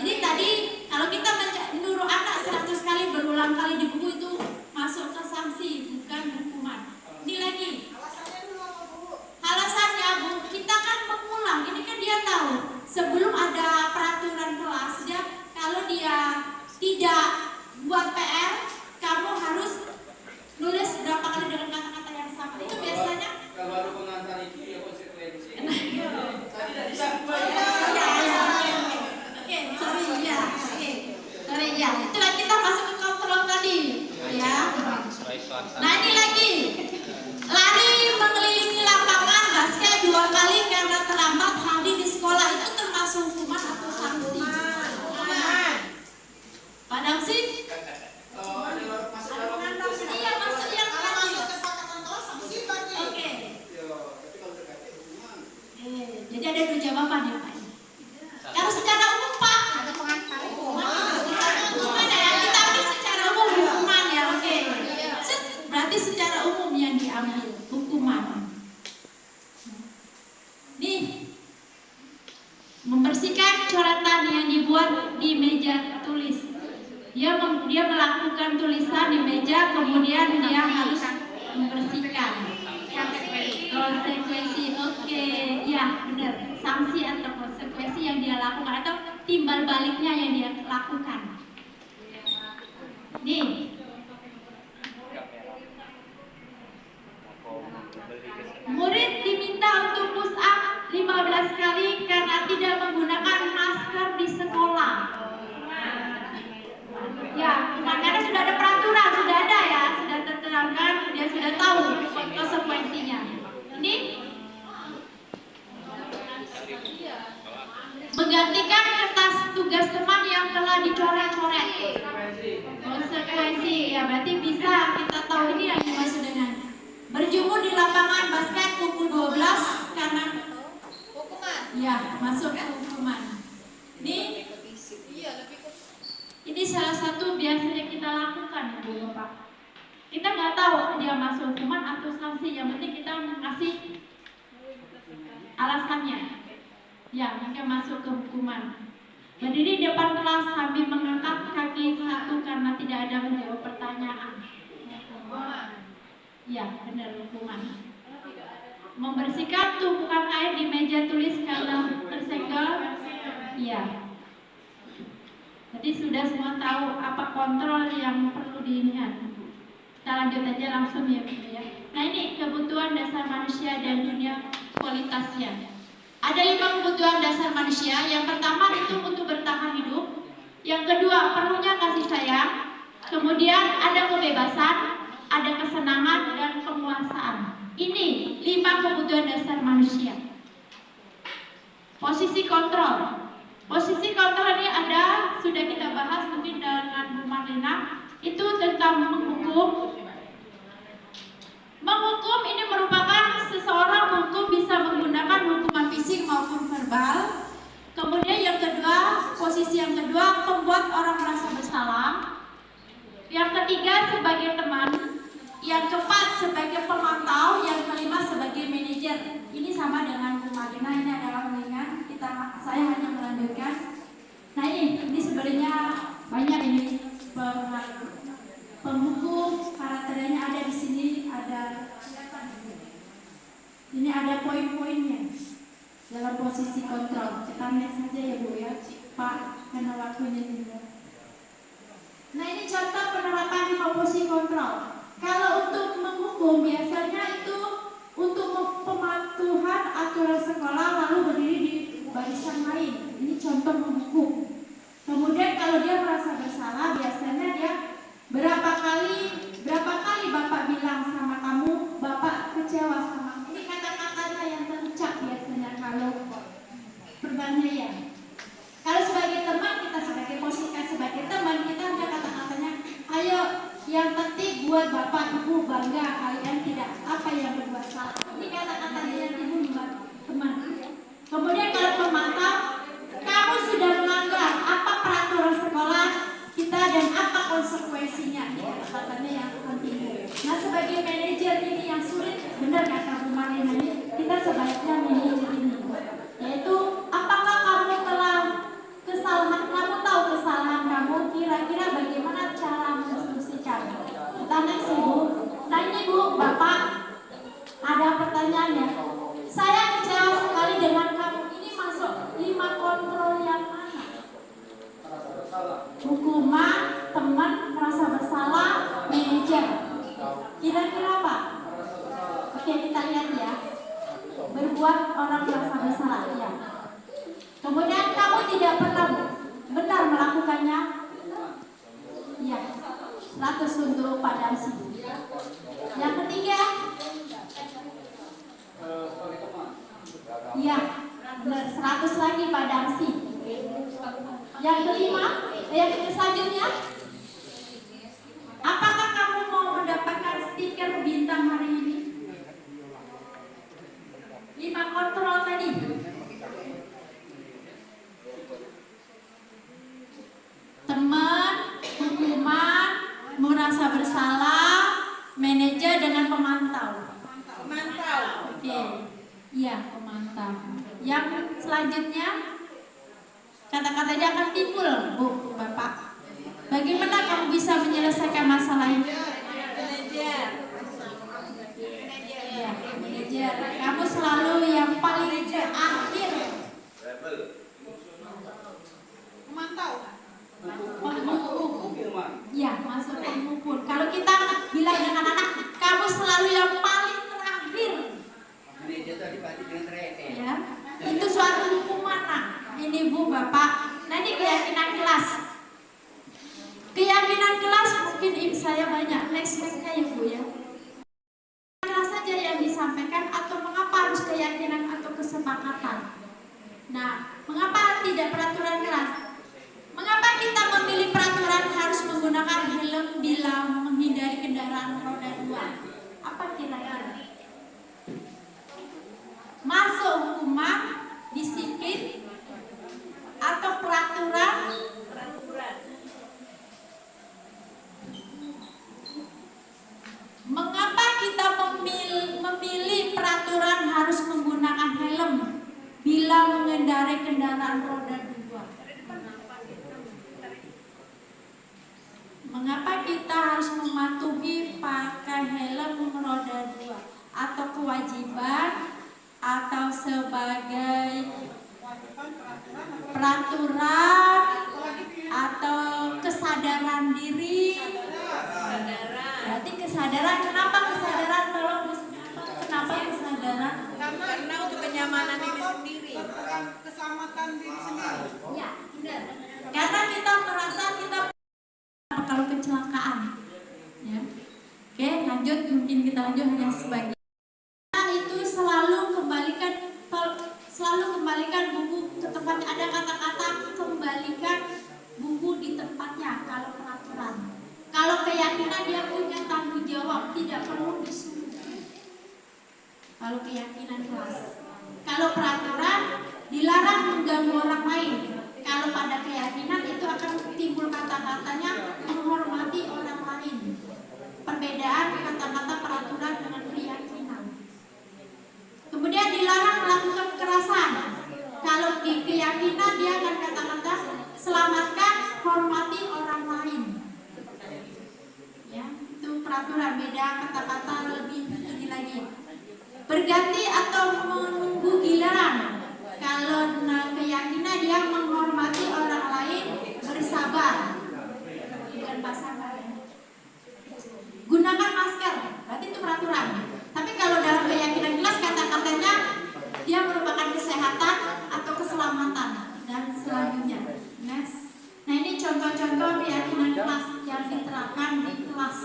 Jadi tadi kalau kita menyuruh anak 100 kali berulang kali di buku itu masuk ke sanksi, bukan hukuman. Ini lagi. Alasannya, Bu, kita kan mengulang. Ini kan dia tahu sebelum ada peraturan kelas, kalau dia tidak buat PR, kamu harus nulis berapa kali dengan kata-kata yang sama. Itu biasanya. kalau ada pengantar itu ya konsekuensi. Sorry ya. Itulah kita masuk ke kontrol tadi, ya. Nah ini lagi, lari mengelilingi lapangan basket 2 kali karena terlambat hadir di sekolah, itu termasuk hukuman atau sanksi? Padahal sih. Iya, masuk yang Oke. Jadi ada 2 jawaban ya Pak. Kalau secara umum Pak, hukuman ya, kita ambil secara umum hukuman ya, oke. Berarti secara umum yang diambil hukuman. Nih, membersihkan coretan yang dibuat di meja tulis. Dia melakukan tulisan di meja, kemudian dia harus membersihkan. Konsekuensi, oke, ya benar. Sanksi atau konsekuensi yang dia lakukan atau timbal baliknya yang dia lakukan. Nih, murid diminta untuk push up 15 kali karena tidak menggunakan masker di sekolah. Ya, karena sudah ada peraturan, sudah ada ya, sudah terterangkan, dia sudah tahu konsekuensinya. Ini menggantikan kertas tugas teman yang telah dicoret-coret. Konsekuensi, ya berarti bisa kita tahu ini yang dimaksud dengan berjemur di lapangan basket pukul 12 karena hukuman. Ya, masuk ke hukuman. Ini salah satu biasanya kita lakukan, Bu Bapak. Kita nggak tahu dia masuk hukuman atau sanksi, yang penting kita ngasih alasannya. Ya, mereka masuk ke hukuman. Berdiri di depan kelas sambil mengangkat kaki satu karena tidak ada menjawab pertanyaan. Ya, benar hukuman. Membersihkan tumpukan air di meja tulis karena tersenggol. Ya. Jadi sudah semua tahu apa kontrol yang perlu diingat. Kita lanjut aja langsung ya, Bu ya. Nah ini kebutuhan dasar manusia dan dunia kualitasnya. Ada 5 kebutuhan dasar manusia. Yang pertama itu untuk bertahan hidup. Yang kedua perlunya kasih sayang. Kemudian ada kebebasan, ada kesenangan dan kemuasaan. Ini 5 kebutuhan dasar manusia. Posisi kontrol. Posisi kontrol ini ada, sudah kita bahas mungkin dengan Bu Marlina. Itu tentang menghukum. Menghukum ini merupakan seseorang menghukum bisa menggunakan hukuman fisik maupun verbal. Kemudian yang kedua, posisi yang kedua, membuat orang merasa bersalah. Yang ketiga sebagai teman. Yang keempat sebagai pemantau. Yang kelima sebagai manajer. Ini sama dengan Bu Marlina, ini adalah ringan. Saya hanya melanjutkan. Nah ini ada poin-poinnya dalam posisi kontrol. Kita next saja ya Bu ya, Pak, karena waktunya juga. Nah, ini contoh penerapan lima posisi kontrol. Kalau untuk menghukum biasanya itu untuk pematuhan aturan sekolah lalu berdiri di barisan lain. Ini contoh menghukum. Kemudian kalau dia merasa bersalah biasanya dia berapa kali Bapak bilang sama kamu, Bapak kecewa sama. Ini kata-katanya yang terucap biasanya kalau pertanyaan. Kalau sebagai teman, kita sebagai posisi sebagai teman, kita ada kata-katanya, ayo yang penting buat Bapak Ibu bangga kalian tidak apa yang berbuat salah. Ini kata-katanya yang Ibu buat teman. Kemudian kalau pemantau, kamu sudah melanggar apa peraturan sekolah kita dan apa konsekuensinya. Ini kata-katanya yang penting. Nah, sebagai manajer ini yang sulit, benar kata Bu Marina ini, kita sebaiknya manajer ini, yaitu apakah kamu telah kesalahan kamu tahu kesalahan kamu, kira-kira bagaimana cara menginstruksikan. Kita next Ibu. Nah ini Bu, Bapak ada pertanyaannya. Saya kecewa sekali dengan kamu. Ini masuk 5 kontrol yang mana? Hukuman, teman, merasa bersalah, manajer. Kira-kira apa? Oke, kita lihat ya. Berbuat orang merasa bersalah, ya. Kemudian kamu tidak pernah benar melakukannya. Iya. 100 untuk Pak Damsi. Yang ketiga. Iya. Benar 100 lagi Pak Damsi. Yang kelima, yang selanjutnya. Apakah kamu mau mendapatkan stiker bintang hari ini? 5 kontrol tadi. Teman, hukuman, merasa bersalah, manajer dengan pemantau. Pemantau. Oke. Iya, pemantau. Yang selanjutnya kata-katanya akan timbul, Bu, Bapak. Bagaimana kamu bisa menyelesaikan masalah ini? Manajer. Iya, manajer. Kamu selalu yang paling akhir. Memantau. Ya, masuk penghukum. Kalau kita bilang dengan anak, kamu selalu yang paling terakhir. Ya, itu suatu hukuman. Nah, ini Bu, Bapak. Nah, ini keyakinan kelas. Keyakinan kelas mungkin saya banyak. Next-nya ya Bu ya. Kelas saja yang disampaikan atau mengapa harus keyakinan atau kesepakatan. Nah, mengapa tidak peraturan kelas? Mengapa kita memilih peraturan harus menggunakan helm bila menghindari kendaraan roda 2? Apa kira-kira? Masuk hukuman, disiplin, atau peraturan? Mengapa kita memilih peraturan harus menggunakan helm bila mengendarai kendaraan roda 2? Mengapa kita harus mematuhi pakai helm roda 2? Atau kewajiban atau sebagai peraturan atau kesadaran diri? Berarti kesadaran, kenapa kesadaran? Tolong kenapa kesadaran? Karena untuk kenyamanan diri sendiri, keselamatan diri sendiri. Ya, benar. Karena kita merasa kita kalau kecelakaan, ya. Oke, lanjut, mungkin kita lanjut hanya sebagian. Itu selalu kembalikan buku ke tempatnya. Ada kata-kata kembalikan buku di tempatnya kalau peraturan. Kalau keyakinan dia punya tanggung jawab, tidak perlu disuruh. Kalau keyakinan kelas. Kalau peraturan dilarang mengganggu orang lain. Kalau pada keyakinan itu akan timbul kata-katanya menghormati orang lain. Perbedaan kata-kata peraturan dengan keyakinan. Kemudian dilarang melakukan kekerasan. Kalau di keyakinan dia akan kata-kata selamatkan, hormati orang lain. Ya, itu peraturan, beda kata-kata lebih tinggi lagi. Berganti atau menunggu giliran. Kalau keyakinan dia menghormati orang lain, bersabar. Bukan pasangan. Gunakan masker, berarti itu peraturan. Tapi kalau dalam keyakinan kelas kata-katanya dia merupakan kesehatan atau keselamatan dan selanjutnya. Nah ini contoh-contoh keyakinan kelas yang diterapkan di kelas.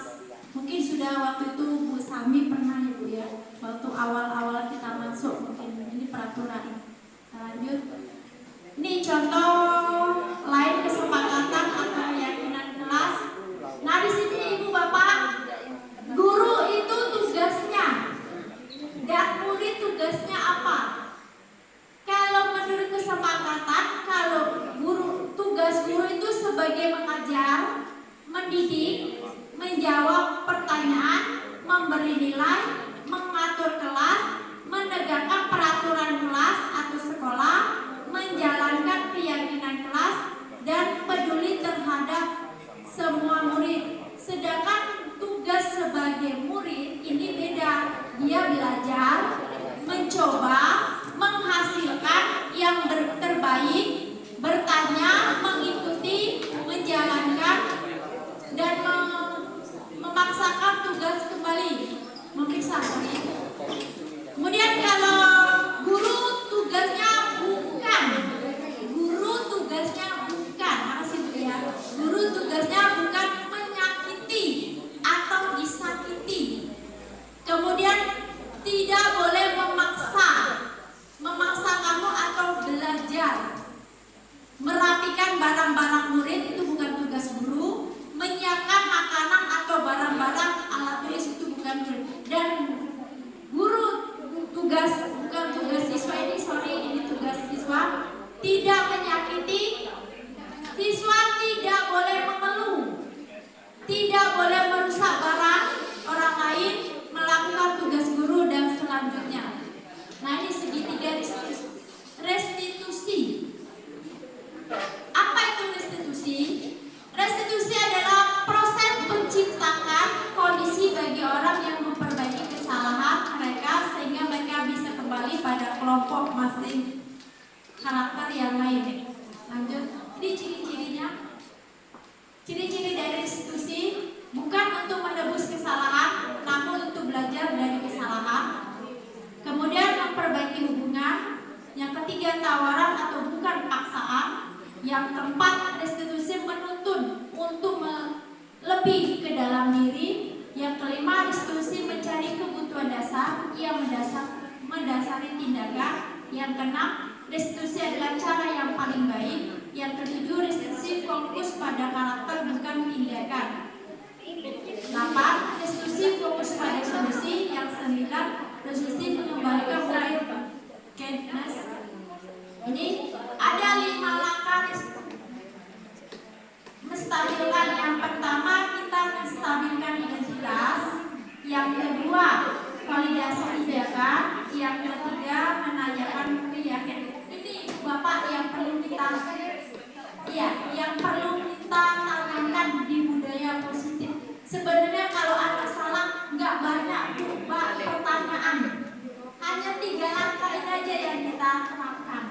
Mungkin sudah waktu itu Bu Sami pernah ya Bu ya, waktu awal-awal kita masuk mungkin ini peraturan. Lanjut. Ini contoh lain kesepakatan atau keyakinan kelas. Nah di sini Ibu Bapak, guru itu tugasnya dan murid tugasnya apa? Kalau menurut kesepakatan, kalau tugas guru itu sebagai mengajar, mendidik, menjawab pertanyaan, memberi nilai, mengatur kelas, menegakkan peraturan kelas atau sekolah, menjalankan keyakinan kelas, dan peduli terhadap semua murid. Sedangkan tugas sebagai murid ini beda. Dia belajar, mencoba, menghasilkan yang terbaik, bertanya, mengikuti, menjalankan, dan memaksakan tugas kembali, memeriksa. Kemudian kalau guru tugasnya bukan, makasih Bu ya, guru tugasnya bukan menyakiti atau disakiti. Kemudian tidak boleh memaksa kamu atau belajar. Merapikan barang-barang murid itu bukan tugas guru. Menyiapkan makanan atau barang-barang alat tulis itu bukan guru. Dan guru bukan tugas siswa ini tugas siswa. Tidak menyakiti. Siswa tidak boleh mengeluh. Tidak boleh merusak barang orang lain, melakukan tugas guru dan selanjutnya. Nah ini segitiga restitusi. Apa itu restitusi? Restitusi adalah proses menciptakan kondisi bagi orang yang memperbaiki kesalahan mereka sehingga mereka bisa kembali pada kelompok masing karakter yang lain. Lanjut, ini ciri-cirinya. Ciri-ciri dari restitusi bukan untuk menebus kesalahan, namun untuk belajar dari kesalahan. Kemudian memperbaiki hubungan. Yang ketiga, tawaran atau bukan paksaan. Yang keempat, restitusi menuntun untuk lebih ke dalam diri. Yang kelima, restitusi mencari kebutuhan dasar yang mendasari tindakan. Yang keenam, restitusi adalah cara yang paling baik. Yang ketujuh, restitusi fokus pada karakter bukan tindakan. 8. Restitusi fokus pada solusi. Yang 9, restitusi mengembalikan murid kindness. Ini ada 5 langkah menstabilkan. Yang pertama, kita menstabilkan identitas. Yang kedua, validasi tindakan. Yang ketiga, menanyakan keyakinan. Ini Bapak yang perlu kita tanamkan di budaya positif. Sebenarnya kalau anak salah nggak banyak pertanyaan, hanya 3 langkah ini aja yang kita terapkan.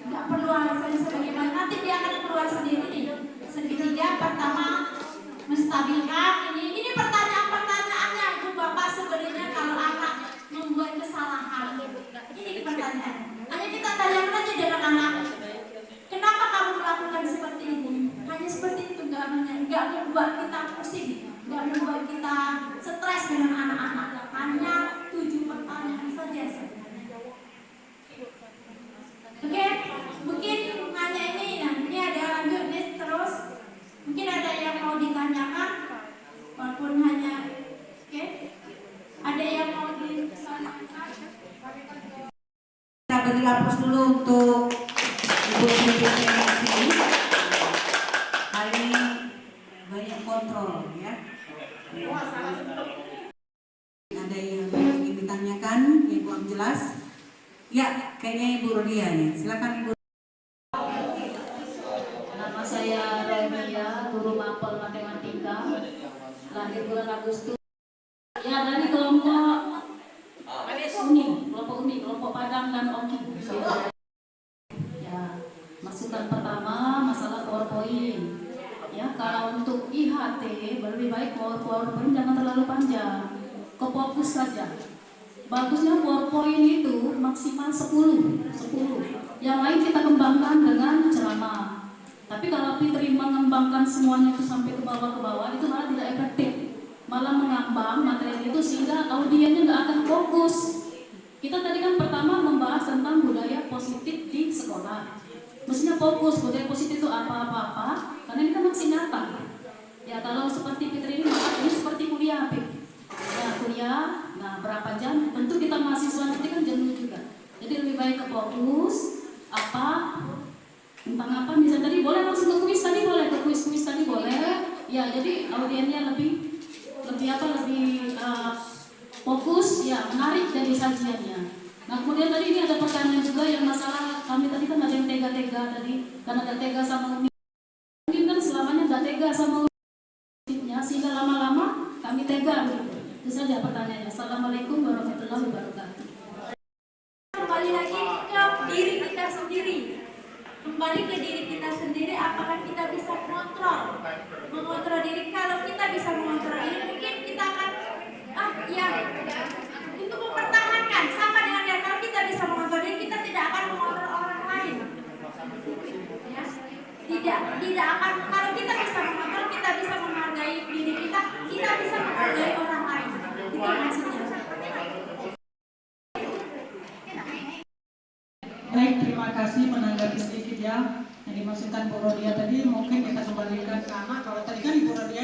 Nggak perlu alasan sebagaimana, nanti dia akan keluar sendiri nih. Segitiga pertama menstabilkan. Ini pertanyaan-pertanyaannya Ibu Bapak sebenarnya kalau anak membuat kesalahan. Ini pertanyaan. Hanya kita tanyakan aja dengan anak. Kenapa kamu melakukan seperti ini? Hanya seperti itu, nggak membuat kita pusing, nggak membuat kita stres dengan anak-anak. Hanya 7 pertanyaan saja sebenarnya. Oke, mungkin hanya ini. Nah, ini ada lanjut nih terus. Mungkin ada yang mau ditanyakan, walaupun hanya oke. Ada yang mau ditanyakan? Kita beri lapus dulu untuk Ibu sini. Hari ini banyak kontrol ya. Ada yang ingin ditanyakan, yang kurang jelas? Ya, kayaknya Ibu Rodia nih. Silakan Ibu. Nama saya Remia, guru mapel matematika, lahir bulan Agustus. Ya dari kelompok uni masukan dan oki. Ya, masukan pertama masalah PowerPoint. Ya, kalau untuk IHT lebih baik PowerPoint jangan terlalu panjang, fokus saja. Bagusnya PowerPoint itu maksimal 10. Yang lain kita kembangkan dengan ceramah. Tapi kalau Fitri mengembangkan semuanya itu sampai ke bawah itu malah tidak efektif. Malah mengambang materi itu sehingga audiennya nggak akan fokus. Kita tadi kan pertama membahas tentang budaya positif di sekolah. Mestinya fokus budaya positif itu apa-apa, karena ini kan masih nyata. Ya kalau seperti Fitri ini seperti kuliah, ya kuliah, nah berapa jam? Tentu kita mahasiswa nanti kan jenuh juga. Jadi lebih baik ke fokus apa tentang apa misalnya tadi boleh langsung ke kuis tadi boleh ke kuis tadi boleh. Ya jadi audiennya lebih fokus ya menarik dari sajiannya. Nah kemudian tadi ini ada pertanyaan juga yang masalah kami tadi kan ada yang tega tadi karena ada tega sama Umi. Mungkin kan selamanya ada tega sama Umi sehingga lama-lama kami tega gitu. Itu saja pertanyaannya. Assalamualaikum warahmatullahi wabarakatuh. Kembali lagi ke diri kita sendiri. Kembali ke diri kita sendiri, apakah kita bisa mengontrol diri? Kalau kita bisa mengontrol diri, mungkin kita akan untuk mempertahankan sama dengan yang kalau kita bisa mengontrol diri, kita tidak akan mengontrol orang lain. Ya, tidak akan. Kalau kita bisa mengontrol, kita bisa menghargai diri kita bisa menghargai orang lain. Itu maksudnya. Baik, terima kasih menanggapi sedikit ya. Yang dimaksudkan Bu Rodia tadi mungkin kita kembalikan ke anak. Kalau tadi kan Ibu Rodia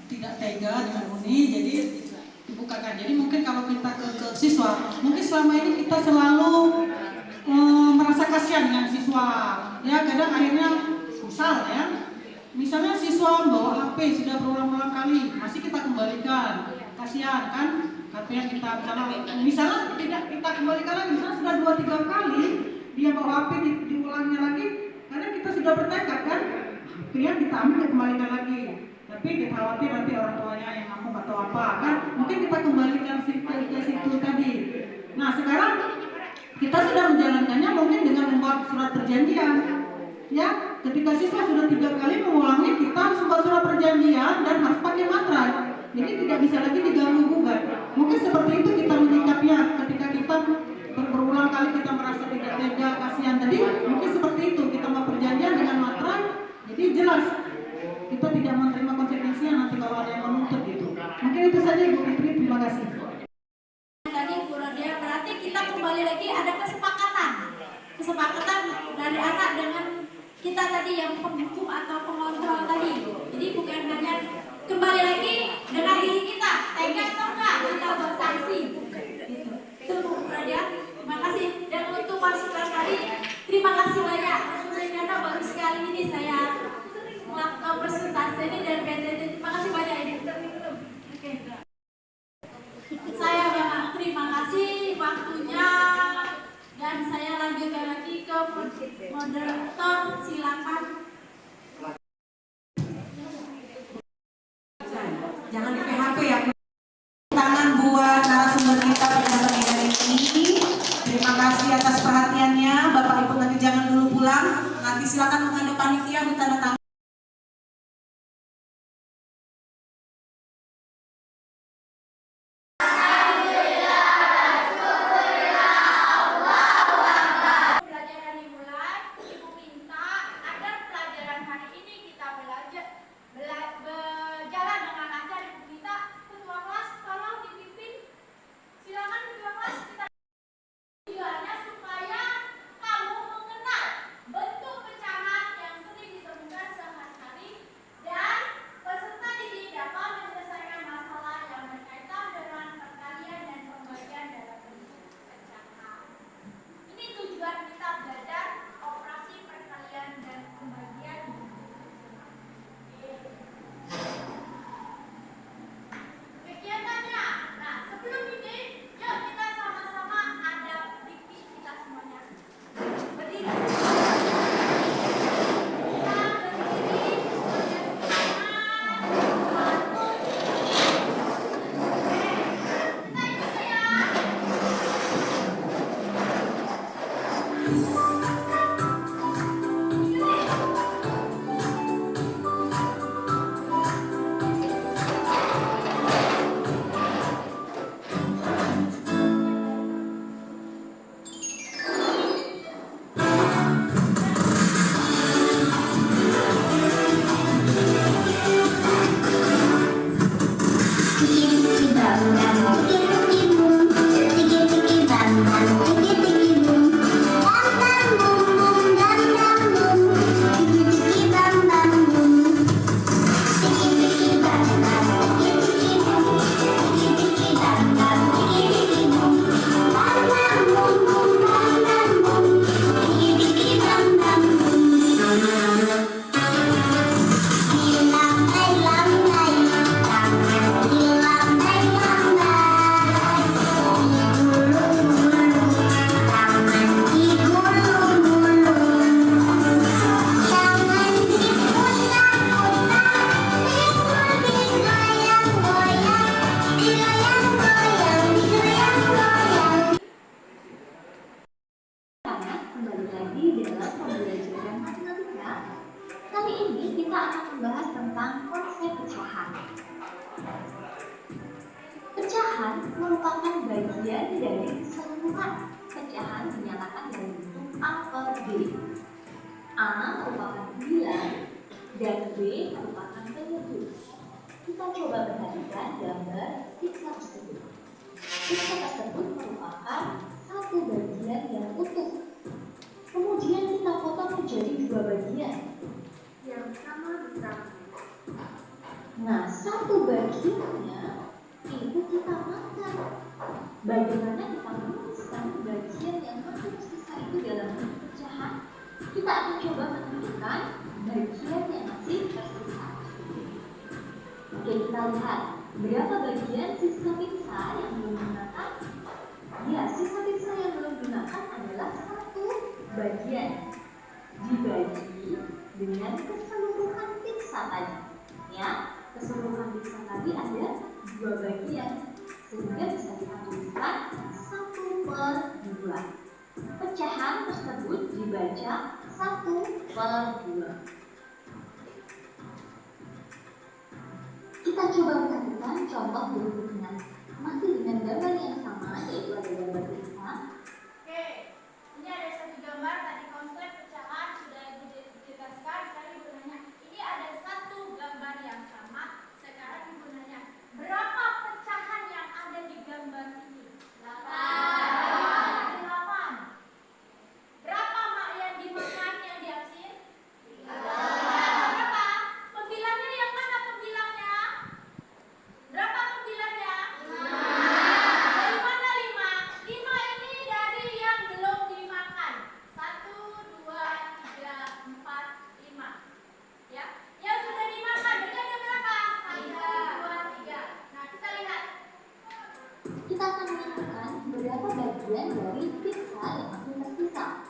tidak tega dengan Uni, jadi dibukakan. Jadi mungkin kalau kita ke siswa, mungkin selama ini kita selalu merasa kasihan dengan siswa. Ya kadang akhirnya misalnya siswa bawa HP sudah berulang-ulang kali, masih kita kembalikan. Kasihan kan? Katanya kita misalnya tidak kita kembalikan lagi, misalnya sudah 2-3 kali dia bawa HP diulangnya lagi, karena kita sudah bertekad kan, dia kita ambil kembalikan lagi. Tapi kita khawatir nanti orang tuanya yang ngomong atau apa kan, mungkin kita kembalikan ke situ tadi. Nah sekarang kita sudah menjalankannya mungkin dengan membuat surat perjanjian. Ya, ketika siswa sudah 3 kali mengulangi, kita harus membuat surat perjanjian dan harus pakai materai. Jadi tidak bisa lagi diganggu gugat. Mungkin seperti itu kita menyikapinya ketika kita berulang kali kita merasa tidak tega, kasihan tadi. Mungkin seperti itu kita mau perjanjian dengan materai. Jadi jelas kita tidak menerima konsekuensinya nanti kalau ada yang menuntut gitu. Mungkin itu saja Ibu Fitri, terima kasih. Tadi Bu Rodia berarti kita kembali lagi ada kesepakatan dari anak dengan kita tadi yang penghukum atau pengontrol tadi. Jadi bukan hanya kembali lagi dengan diri kita, tega atau enggak kita buat sanksi. Itu Bu Rodia. Terima kasih. Dan untuk masukan tadi, terima kasih banyak. Karena baru sekali ini saya melakukan presentasi ini dan PTT. Terima kasih banyak ini. Oke. Saya banyak terima kasih waktunya dan saya lanjutkan lagi ke moderator, silakan. Jangan di PHP ya. Tangan buat narasumber kita pada hari ini. Terima kasih atas perhatiannya. Bapak Ibu nanti jangan dulu pulang. Nanti silakan menghadap panitia minta datang. Supaya kamu mengenal bentuk pecahan yang sering ditemukan kita akan membahas tentang konsep pecahan. Pecahan merupakan bagian dari keseluruhan. Pecahan dinyatakan dalam bentuk A per B. A merupakan bilang dan B merupakan penyebut. Kita coba perhatikan gambar skitsa tersebut. Skitsa tersebut merupakan satu bagian yang utuh. Kemudian kita potong menjadi dua bagian yang sama besar. Nah, satu bagiannya itu kita makan. Bagaimana kita menuliskan bagian yang masuk sisa itu dalam bentuk pecahan? Kita akan coba menentukan bagian yang masih tersisa. Oke, kita lihat berapa bagian sisa pizza yang belum digunakan. Ya, sisa pizza yang belum digunakan adalah satu bagian dibagi dengan keseluruhan pizza tadi. Ya, keseluruhan pizza tadi ada dua bagian, sehingga bisa kita tuliskan 1/2. Pecahan tersebut dibaca 1/2. Kita coba perhatikan contoh berikutnya. Masih dengan gambar yang sama, yaitu ada gambar pizza. Oke, ini ada satu gambar. Tadi konsep pecahan sudah dijelaskan. Sekarang ibu nanya, ini ada satu gambar yang sama. Sekarang ibu nanya, berapa pecahan yang ada di gambar ini? 8. Berapa mak yang dimakan yang dihasil? 3. Berapa? Pembilangnya yang mana pembilangnya? Berapa pembilangnya? 5. Dari mana 5? 5 ini dari yang belum dimakan. 1, 2, 3, 4, 5. Ya, yang sudah dimakan berarti ada berapa? 1, 2, 3. Nah, kita lihat. Kita akan menentukan berapa bagian dari pizza yang masih tersisa.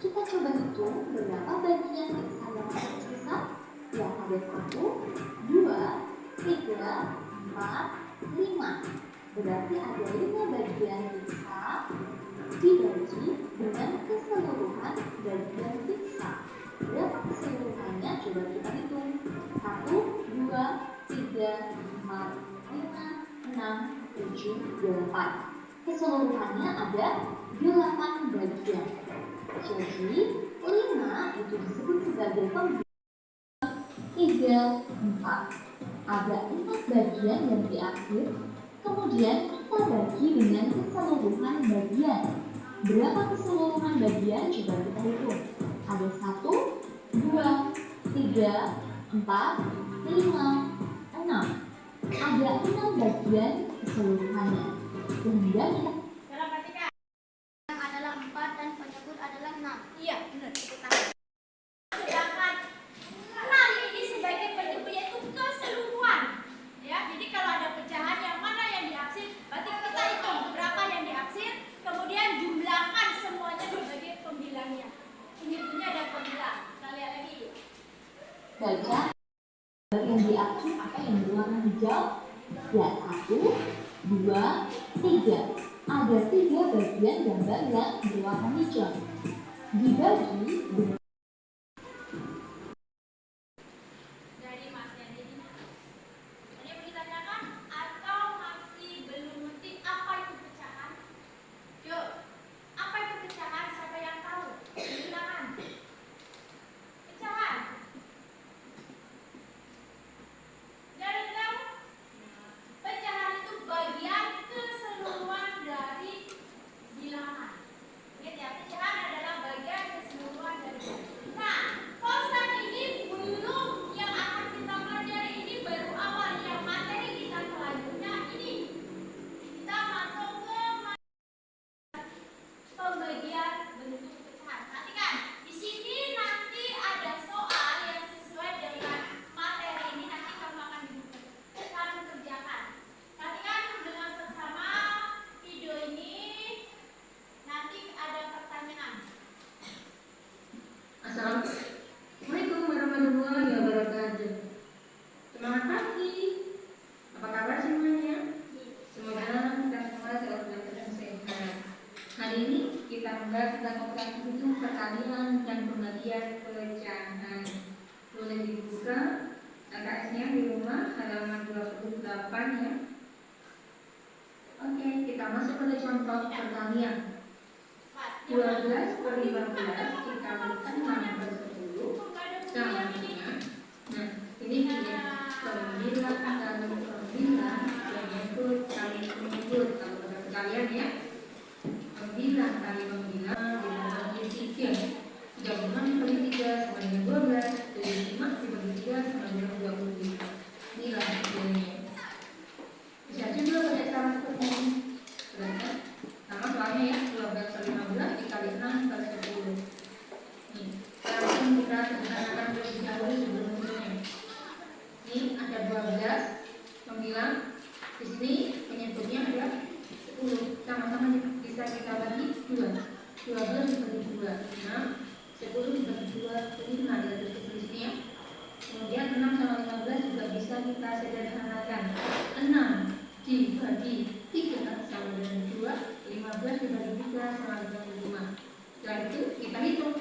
Kita coba hitung berapa bagian pizza yang masih tersisa. Ya, ada 1, 2, 3, 4, 5. Berarti ada 5 bagian pizza dibagi dengan keseluruhan bagian pizza. Berapa keseluruhannya? Coba kita hitung. 1, 2, 3, 4, 5, 6, 7, 8. Keseluruhannya ada 8 bagian. Jadi 5 itu disebut sebagai pembilang. 3, 4. Ada 4 bagian yang di akhir. Kemudian kita bagi dengan keseluruhan bagian. Berapa keseluruhan bagian? Coba kita hitung. Ada 1, 2, 3, 4, 5, 6. Ada 6 bagian keseluruhannya. Sehingga kita Sekarang perhatikan. Yang adalah 4 dan penyebut adalah 6. Iya, benar. Sedangkan 6 ini sebagai penyebut yaitu keseluruhan. Ya, jadi kalau ada pecahan yang mana yang diaksir, berarti kita hitung berapa yang diaksir, kemudian jumlahkan semuanya sebagai pembilangnya. Penyebutnya ada pembilang. Kita lihat lagi. baca yang di akhir apa yang berwarna hijau. Ya, 1, 2, 3. Ada 3 bagian gambar yang berwarna hijau. Dibagi dengan Dari Mas Yanti ini. Tadi yang ditanyakan atau masih belum ngerti apa itu pecahan? Yuk, apa itu pecahan? Siapa yang tahu? Silakan. Pecahan. Dari tahu? Pecahan itu bagian keseluruhan dari bilangan. Ingat ya, pecahan adalah bagian keseluruhan dari bilangan. Nah, konsep ini belum yang akan kita pelajari, ini baru awal. Yang materi kita selanjutnya ini kita masuk ke pembagian bentuk pecahan. Perhatikan, di sini nanti ada soal yang sesuai dengan materi ini. Nanti kamu akan kerjakan. Perhatikan dengan seksama video ini. Nanti ada pertanyaan. Assalamualaikum warahmatullahi wabarakatuh. Semangat pagi. Apa kabar semuanya? Semoga kita semua selalu dalam keadaan sehat. Hari ini kita membahas tentang operasi hukum pertanian dan pembagian pecahan. Boleh dibuka LKS-nya di rumah halaman 28 ya. Oke, kita masuk pada contoh perkalian. 12 per 15 dikalikan 6 per 10 sama dengan. Nah, ini dia 9 kali 9 penyebut kali penyebut. Kalau pada perkalian ya, 9 kali 9 dibagi 3. 35 dibagi 3 sama dengan 12. 75 dibagi 3 sama dengan 25. Inilah hasilnya. Bisa juga pakai cara seperti ini. Berarti sama soalnya ya, 12 per 15 dikali 6 per 10. Nih, sekarang kita sederhanakan terlebih dahulu sebelumnya. Ini ada 12, 9. Di sini penyebutnya ada 10. Sama-sama bisa kita bagi 2. 12 dibagi 2, 6. 10 dibagi 2, 5 di atas di sini ya. Kemudian 6 sama 15 juga bisa kita sederhanakan. 6 dibagi 3 sama dengan 2, 15 dibagi 3 sama dengan 5. Setelah itu kita hitung.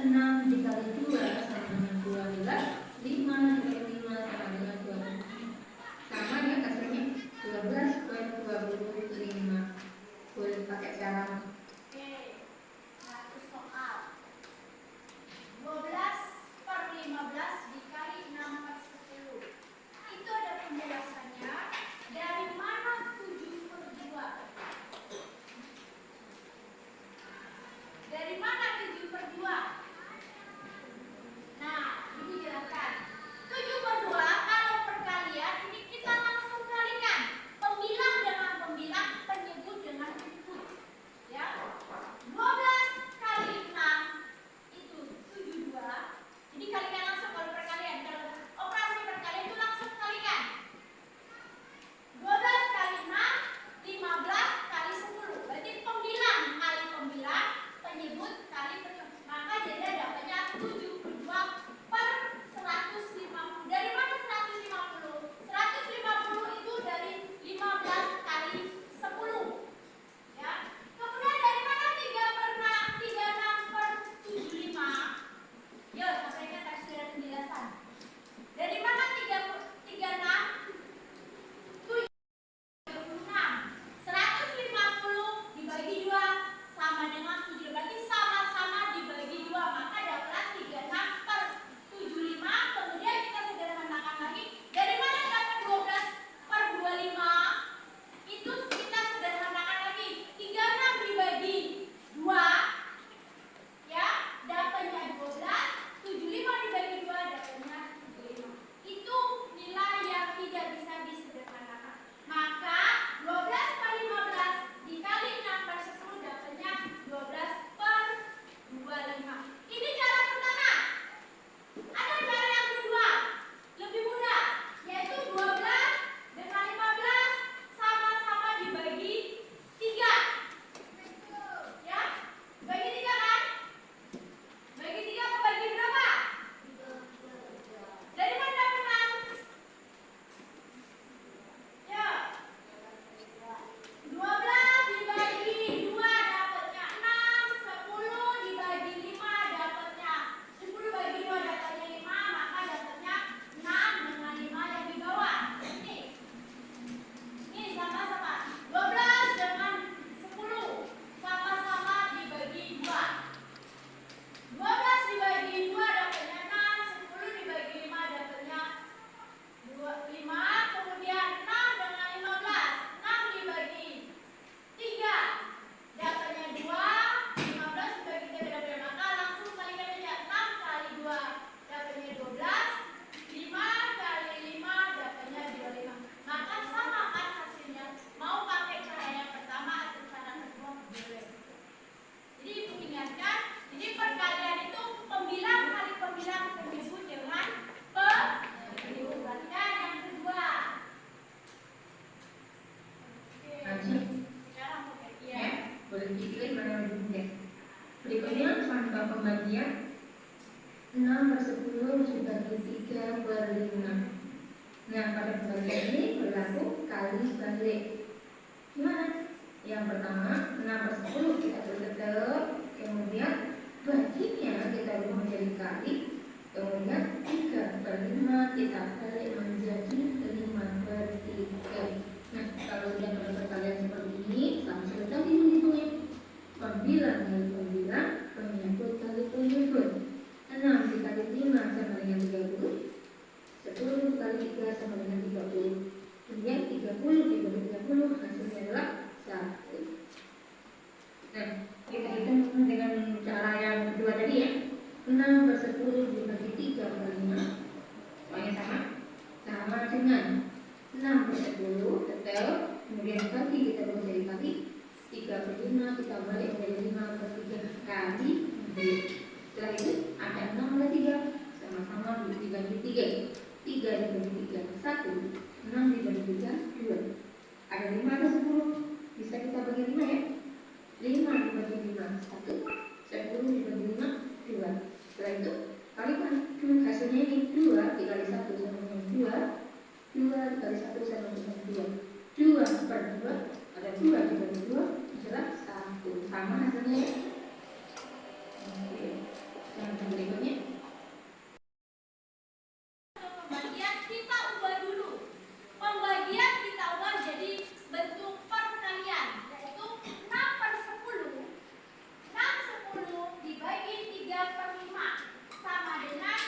6 dikali 2 sama dengan 12, 5 dikali 5 sama dengan 20. Sama ya hasilnya 12 per 25. Boleh pakai cara 12 per 15 dikali 6 per 10. Itu ada penjelasannya. Dari mana 7 per 2? Dari mana 7 per 2? Nah, ini jelaskan. 7 per 2 kalau perkalian ini kita langsung kalikan. Pembilang dengan pembilang, penyebut dengan penyebut. Ya. 12 kali 6 itu 72. Jadi kalikan langsung kalau perkalian. Kalau operasi perkalian itu langsung kalikan. 12 kali 6, 15 kali 10. Berarti pembilang kali pembilang, penyebut kali penyebut. Maka jadi dapatnya 7 per 2 per 150. Dari mana 150? 150 itu dari 15 kali 10. Ya. Kemudian dari mana 3 per 6, 36 per 75? Yo, sampaikan tadi sudah ada penjelasan. Dari mana 36? 150 dibagi 2 sama dengan 7. Berarti sama-sama dibagi 2. Maka dapat 36 per 75. Kemudian kita sederhanakan lagi. Dari mana dapat 12 per 25? Itu kita sederhanakan lagi. 36 dibagi 2. Ya, dapatnya 12. 75 dibagi 2 dapatnya 75. Itu nilai yang tidak bisa disederhanakan. Maka 12 per 15 dikali 6 per 10 dapatnya 12 per 25. Ini cara pertama. Ada cara yang kedua, lebih mudah, yaitu 12 dengan 15 sama-sama dibagi 3. Ya, bagi 3 kan? Bagi 3 apa bagi berapa? Dari mana dapatkan? Ya. 12 dibagi 2 dapatnya 6, 10 dibagi 5 dapatnya 10 bagi 2 dapatnya 5, maka dapatnya 6 dengan 5 yang di bawah. Ini sama-sama. 12 dengan 10 sama-sama dibagi 2. 12 dibagi 2 dapatnya 6, 10 dibagi 5 dapatnya 5, kemudian 6 dengan 15. 6 dibagi 3 dapatnya 2, 15 dibagi 3 dapatnya, maka langsung kalikan aja. 6 kali 2 dapatnya 12, 5 kali 5 dapatnya 25. Maka sama kan hasilnya. Mau pakai cara yang pertama atau cara kedua boleh. Jadi ibu ingatkan, ini perkalian itu pembilang kali pembilang, penyebut dengan penyebut. Perhatikan yang kedua. Lanjut. Sekarang pembagian. Ya, boleh dipilih mana yang lebih mudah. Berikutnya contoh pembagian 6 per 10 dibagi 3 per 5. Nah, pada pembagian ini berlaku kali balik. Gimana? Yang pertama 6 per 10 kita tetap, kemudian baginya kita ubah menjadi kali, kemudian 5 sama dengan 30. 10 kali 3 sama dengan 30. Kemudian 30 dibagi 30 hasilnya adalah 1. Nah, kita hitung dengan cara yang kedua tadi ya. 6 per 10 dibagi 3 per 5. Soalnya sama dengan 6 per 10 tetap. Kemudian bagi, kita bisa dibagi 3 per 5, kita balik menjadi 5 per 3 kali 2. Setelah itu ada 6 per 3, sama-sama dibagi 3. 3 dibagi 3, 1. 6 dibagi 3, 2. Ada 5 per 10, bisa kita bagi 5 ya. 5 dibagi 5, 1. 10 dibagi 5, 2. Setelah itu kalikan hasilnya ini 2 dikali 1 sama dengan 2. 2 dikali 1 sama dengan 2. 2 per 2, ada 2 dibagi 2 adalah 1. Sama hasilnya ya. Oke. Yang berikutnya. Pembagian kita ubah dulu. Pembagian kita ubah jadi bentuk perkalian, yaitu 6 per 10. 6 10 dibagi 3 per 5 sama dengan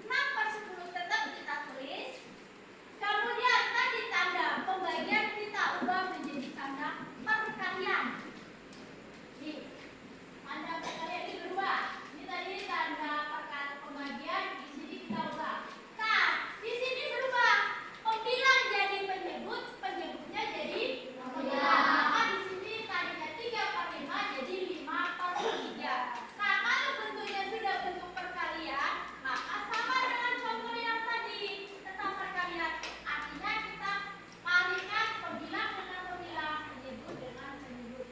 6 per 10 tetap kita tulis. Kemudian tadi tanda pembagian kita ubah menjadi tanda perkalian. Nih, tanda perkalian ini berubah. Ini tadi tanda pembagian, di sini kita ubah. Nah, di sini berubah. Pembilang jadi penyebut, penyebutnya jadi pembilang. Maka di sini tadinya 3 per 5 jadi 5 per 3. Nah, kalau bentuknya sudah bentuk perkalian, maka sama dengan contoh yang tadi tentang perkalian. Artinya kita kalikan pembilang dengan pembilang, penyebut dengan penyebut.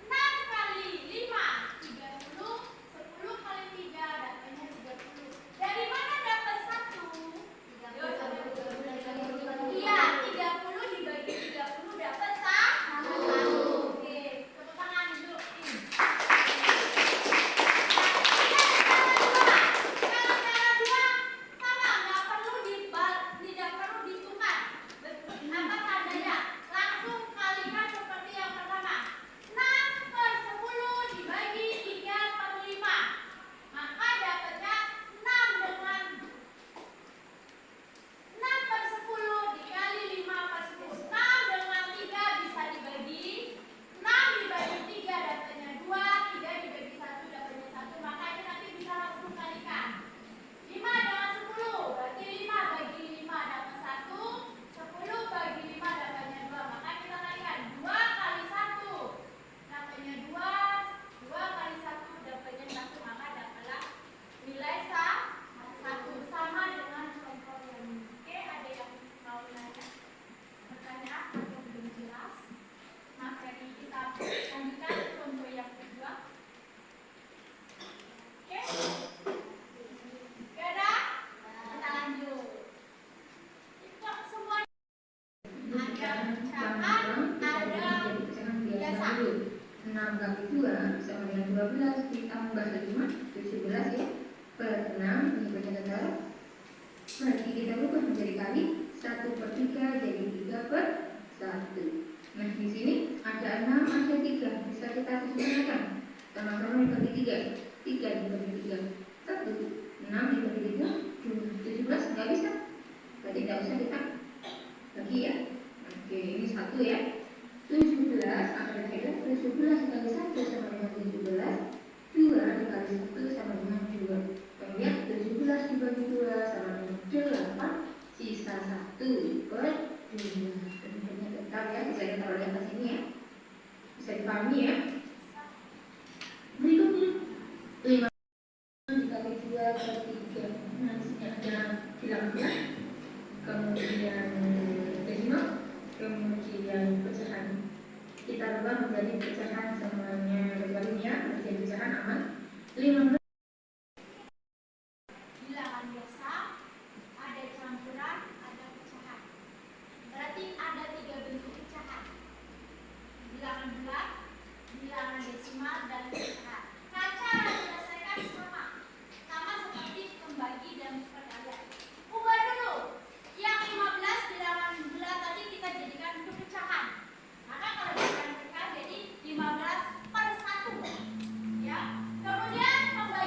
6 kali 5, 30. 10 kali 3, dapatnya 30. Dari mana dapat 1? Iya, 30 dibagi 30 dapat 1. Oke, tepuk tangan dulu. Kalau cara 2 sama, nggak perlu tidak perlu dihitungan. Apa tandanya? Langsung kalikan seperti yang pertama. 6 per 10 dibagi 3 per 5. Maka dapatnya 6 dengan 6 per 10 dikali 5 per 10. 6 dengan 3 bisa dibagi. 6 dibagi 3 dapatnya 2. 3 dibagi 1 dapatnya 1. Maka ini nanti bisa langsung kalikan. 5 dengan 10 berarti 5 bagi 5 dapat 1. 10 bagi 5 dapatnya 2. Maka kita kalikan 2 kali 1 dapatnya 2. 2 kali 1 dapatnya 1. Maka dapatlah nilai 1 sama dengan contoh yang ini. Oke, ada yang mau nanya? Pertanyaan atau belum jelas? Materi kita lanjutkan contoh yang kedua. Oke? Oke, kita lanjut. Itu semua ada pecahan, ada biasa. 6 kali 2 sama dengan 12 ditambah 5, 17 ya. Per 6, ini banyak tetap. Berarti kita ubah menjadi kali 1 per 3 jadi 3 per 1. Nah, di sini ada 6, ada 3. Bisa kita sisihkan. Sama-sama dibagi 3. 3 dibagi 3, 1. 6 dibagi 3, 2. 17 nggak bisa. Berarti nggak usah kita bagi ya. Oke, ini 1 ya. 17 akan kita 17 kali 1 sama dengan 17. 2 dikali 1 sama dengan 2. Kemudian 17 dibagi 2 sama dengan 8. Sisa 1 per 2. Tentunya tetap ya, bisa kita lihat di sini ya. Bisa dipahami ya. Berikutnya 5 dikali 2 per 3. Nah, di sini ada bilang ya. Kemudian desimal, kemudian pecahan. Kita rubah menjadi pecahan semuanya berbaliknya ya, menjadi pecahan aman. 15 Bilangan biasa, ada campuran, ada pecahan. Berarti ada 3 bentuk pecahan. Bilangan bulat, bilangan desimal, dan pecahan. Nah, cara menyelesaikan sama seperti membagi dan perkalian. Ubah dulu. Yang 15 bilangan bulat tadi kita jadikan untuk pecahan. Maka kalau bilangan pecahan jadi 15 per 1. Ya. Kemudian pembagian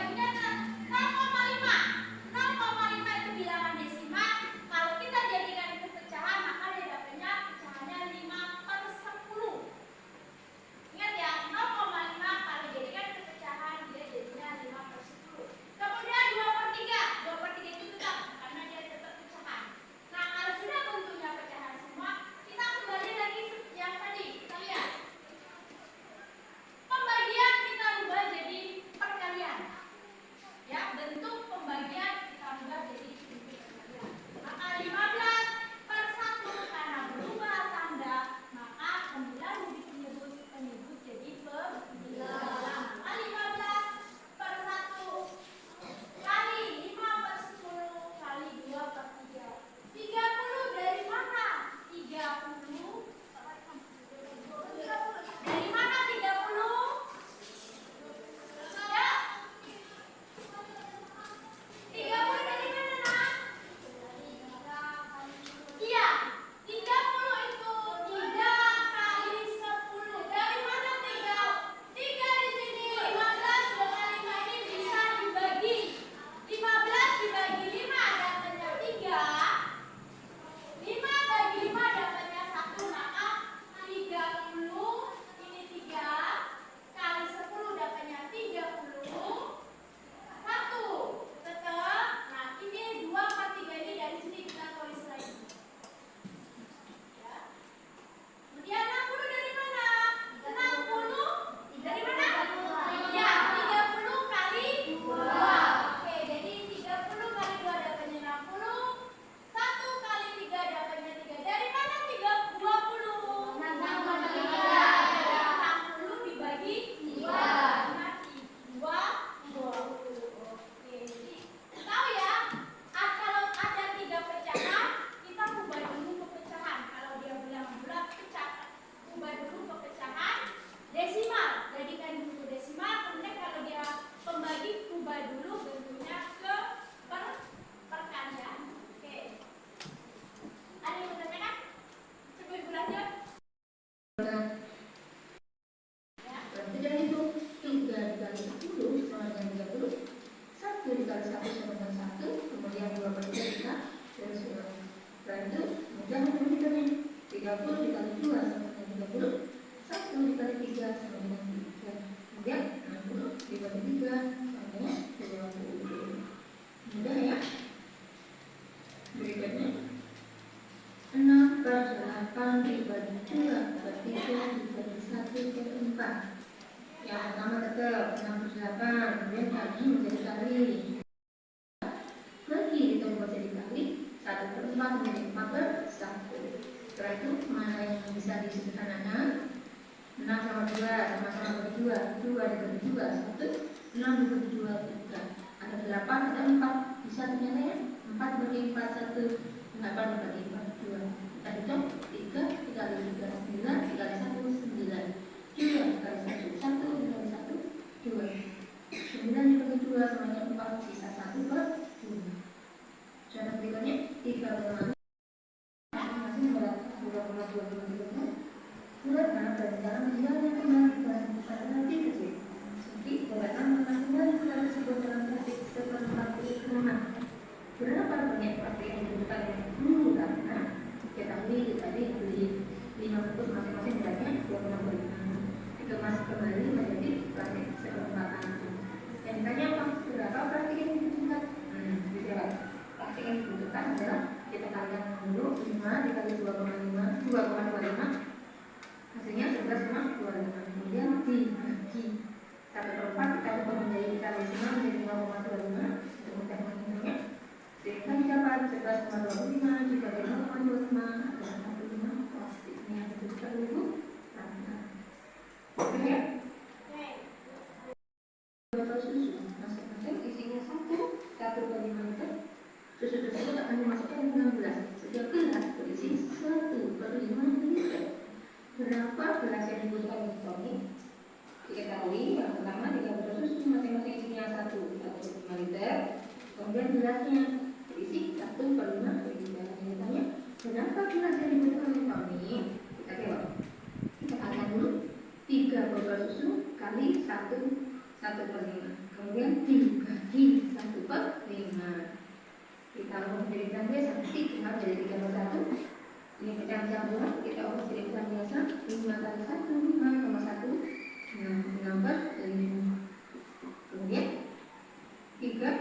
30 dikali 2 sama dengan 30. 1 dikali 3 sama dengan 3. Kemudian 60 dikali 3 sama dengan 20. Mudah ya. Berikutnya 6 per 8 dibagi 2 per 3 dibagi 1 per 4. Yang pertama tetap 6 per 8, kemudian bagi menjadi kali. Bagi ditambah jadi kali 1 per 4 menjadi 4 per 1. Setelah itu mana yang bisa disederhanakan? 6 sama 2 sama-sama bagi 2. 2 dibagi 2 1. 6 dibagi 2 3. Ada 8, ada 4. Bisa ternyata ya? 4 bagi 4 1. 8 dibagi 4 2. Kita hitung 3 dikali 3 9 dikali 1 9. 2 dikali 1 1 dikali 1 2. 9 dibagi 2 sama dengan 4, sisa 1 per 2. Cara berikutnya 3,5 masing-masing berapa? 2,25 bulatkan dan cara menjalankan kembali pada nanti kecil. Jadi bulatkan kembali bulan tersebut dalam grafik seperti rumah. Berapa banyak grafik yang dibutuhkan dulu karena ketahui tadi beli 500 masing-masing beratnya 2,5. Dikemas kembali menjadi grafik seperempat. Yang ditanya apa? Berapa grafik yang dibutuhkan? Dijawab. Grafik yang dibutuhkan adalah kita kalikan dulu 5 dikali 2,25 hasilnya 11,25. Kemudian dibagi 1/4 kita ubah menjadi dikali 5 menjadi 0,25 untuk mudah menghitungnya. Sehingga dapat 11,25 dikali 0,25 adalah 45 plastiknya yang dibutuhkan dulu. Oke ya? Botol susu masing-masing isinya 1/5 liter. Susu tersebut akan dimasukkan ke dalam gelas. Setiap gelas berisi 1/5 liter. Berapa gelas yang dibutuhkan untuk ini? Diketahui yang pertama 3 botol susu masing-masing isinya 1/5 liter. Kemudian gelasnya berisi 1/5 liter. Yang ditanya berapa gelas yang dibutuhkan untuk ini? Kita jawab. Kita kalikan dulu 3 botol susu kali 1/5. Kemudian dibagi 1/5. Kita ubah menjadi bilang biasa, 3 jadi 3/1. Ini pecah-pecah bulat, kita ubah jadi bilang biasa 5 kali 1, 5,1 6/5. Kemudian 3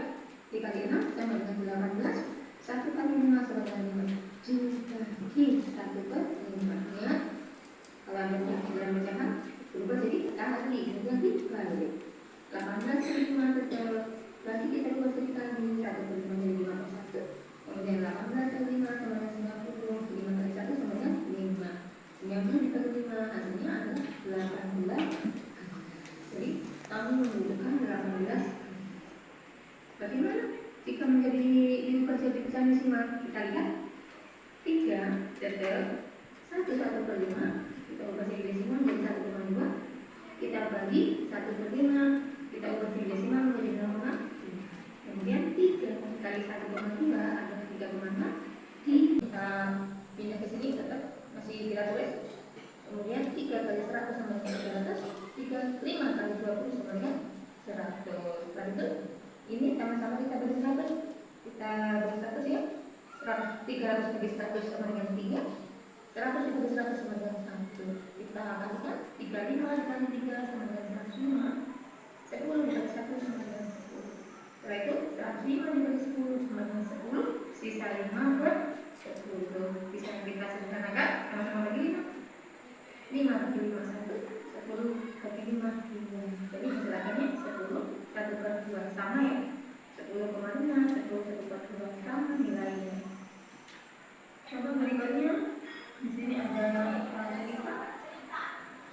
dikali 6 sama dengan 18. 1 kali 5 sama dengan 5. Dibagi 1/5. Kalau ada bilang pecahan berubah jadi kali, kemudian dibalik 18 kali 5 tetap. Berarti kita buat jadi kali 1/5 jadi 5/1. Kemudian 18 kali 5 sama dengan 90. 5 kali 1 sama dengan 5. 90 dikali 5 hasilnya adalah 18. Jadi kami membutuhkan 18. Bagaimana jika menjadi diubah jadi pecahan desimal? Kita lihat 3 tetap 1/5. Kita ubah jadi desimal menjadi 1,2. Kita bagi 1/5. Kita ubah jadi desimal menjadi 0,5. Kemudian 3 kali 1,2 adalah 3,6. Kita pindah ke sini tetap masih kita tulis. Kemudian 3 kali 100 sama dengan 300. 5 kali 20 sama dengan 100. Setelah itu ini sama-sama kita bagi 100. Kita bagi 100 ya. 300 bagi 100 sama dengan 3. 100 dibagi 100 sama dengan 1. Kita kalikan 35 dikali 3 sama dengan 105. 10 dibagi 1 sama dengan 10. Setelah itu 105 dibagi 10 sama dengan 10. Sisa 5/10. Bisa kita sederhanakan sama-sama bagi 5. 5 bagi 5 1. 10 bagi 5 2. Jadi hasil akhirnya 10 1/2 sama ya. 10,5 10 1/2 sama nilainya. Coba berikutnya di sini ada kita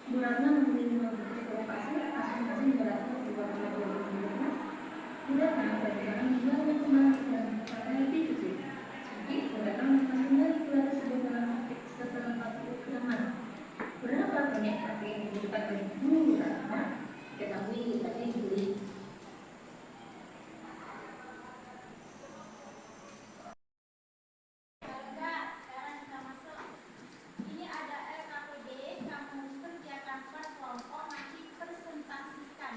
bulatnya memiliki 5 butir pasir masing-masing beratnya 2,25. Bulatkan perbedaan bulat yang kembali dan pada lebih kecil. Jadi bulatkan masing-masing bulat tersebut dalam setelah 40 gram. Berapa banyak tapi yang dibutuhkan dari bulat? Ketahui tadi beli Kelompok nanti presentasikan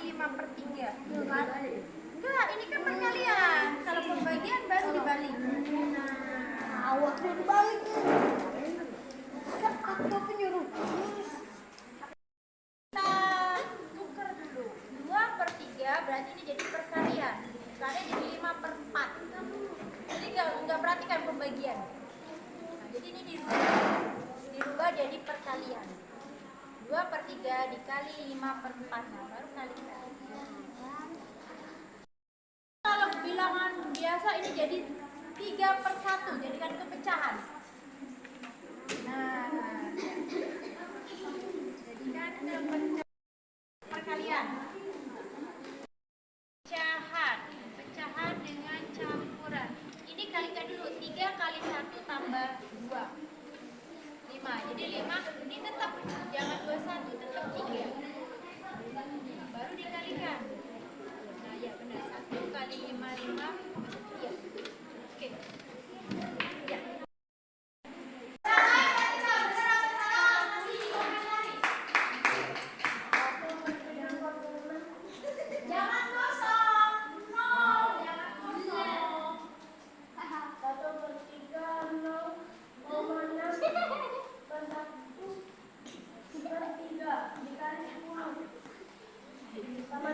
5/3. Tuh kan? Enggak, ini kan perkalian. Kalau pembagian baru dibalik. Awak dibalik. Enggak, aku penyuruh. Kita tukar dulu. 2/3 berarti ini jadi perkalian. Karena jadi 5/4. Jadi enggak perhatikan pembagian. Nah, jadi ini dirubah jadi perkalian. 2/3 dikali 5/4. Nah, baru kalikan. Kalau bilangan biasa ini jadi 3/1, jadikan itu pecahan. Nah, jadikan perkalian. Pecahan dengan campuran. Ini kalikan dulu, 3 kali 1 tambah 2. 5, jadi 5, ini tetap, jangan 21, tetap 3. Baru dikalikan. Nah ya benar, 1 kali 5, 5, iya. Oke. Ya. Jangan kosong. No, jangan kosong. 1/3, 0,6 3 dikali 10 sama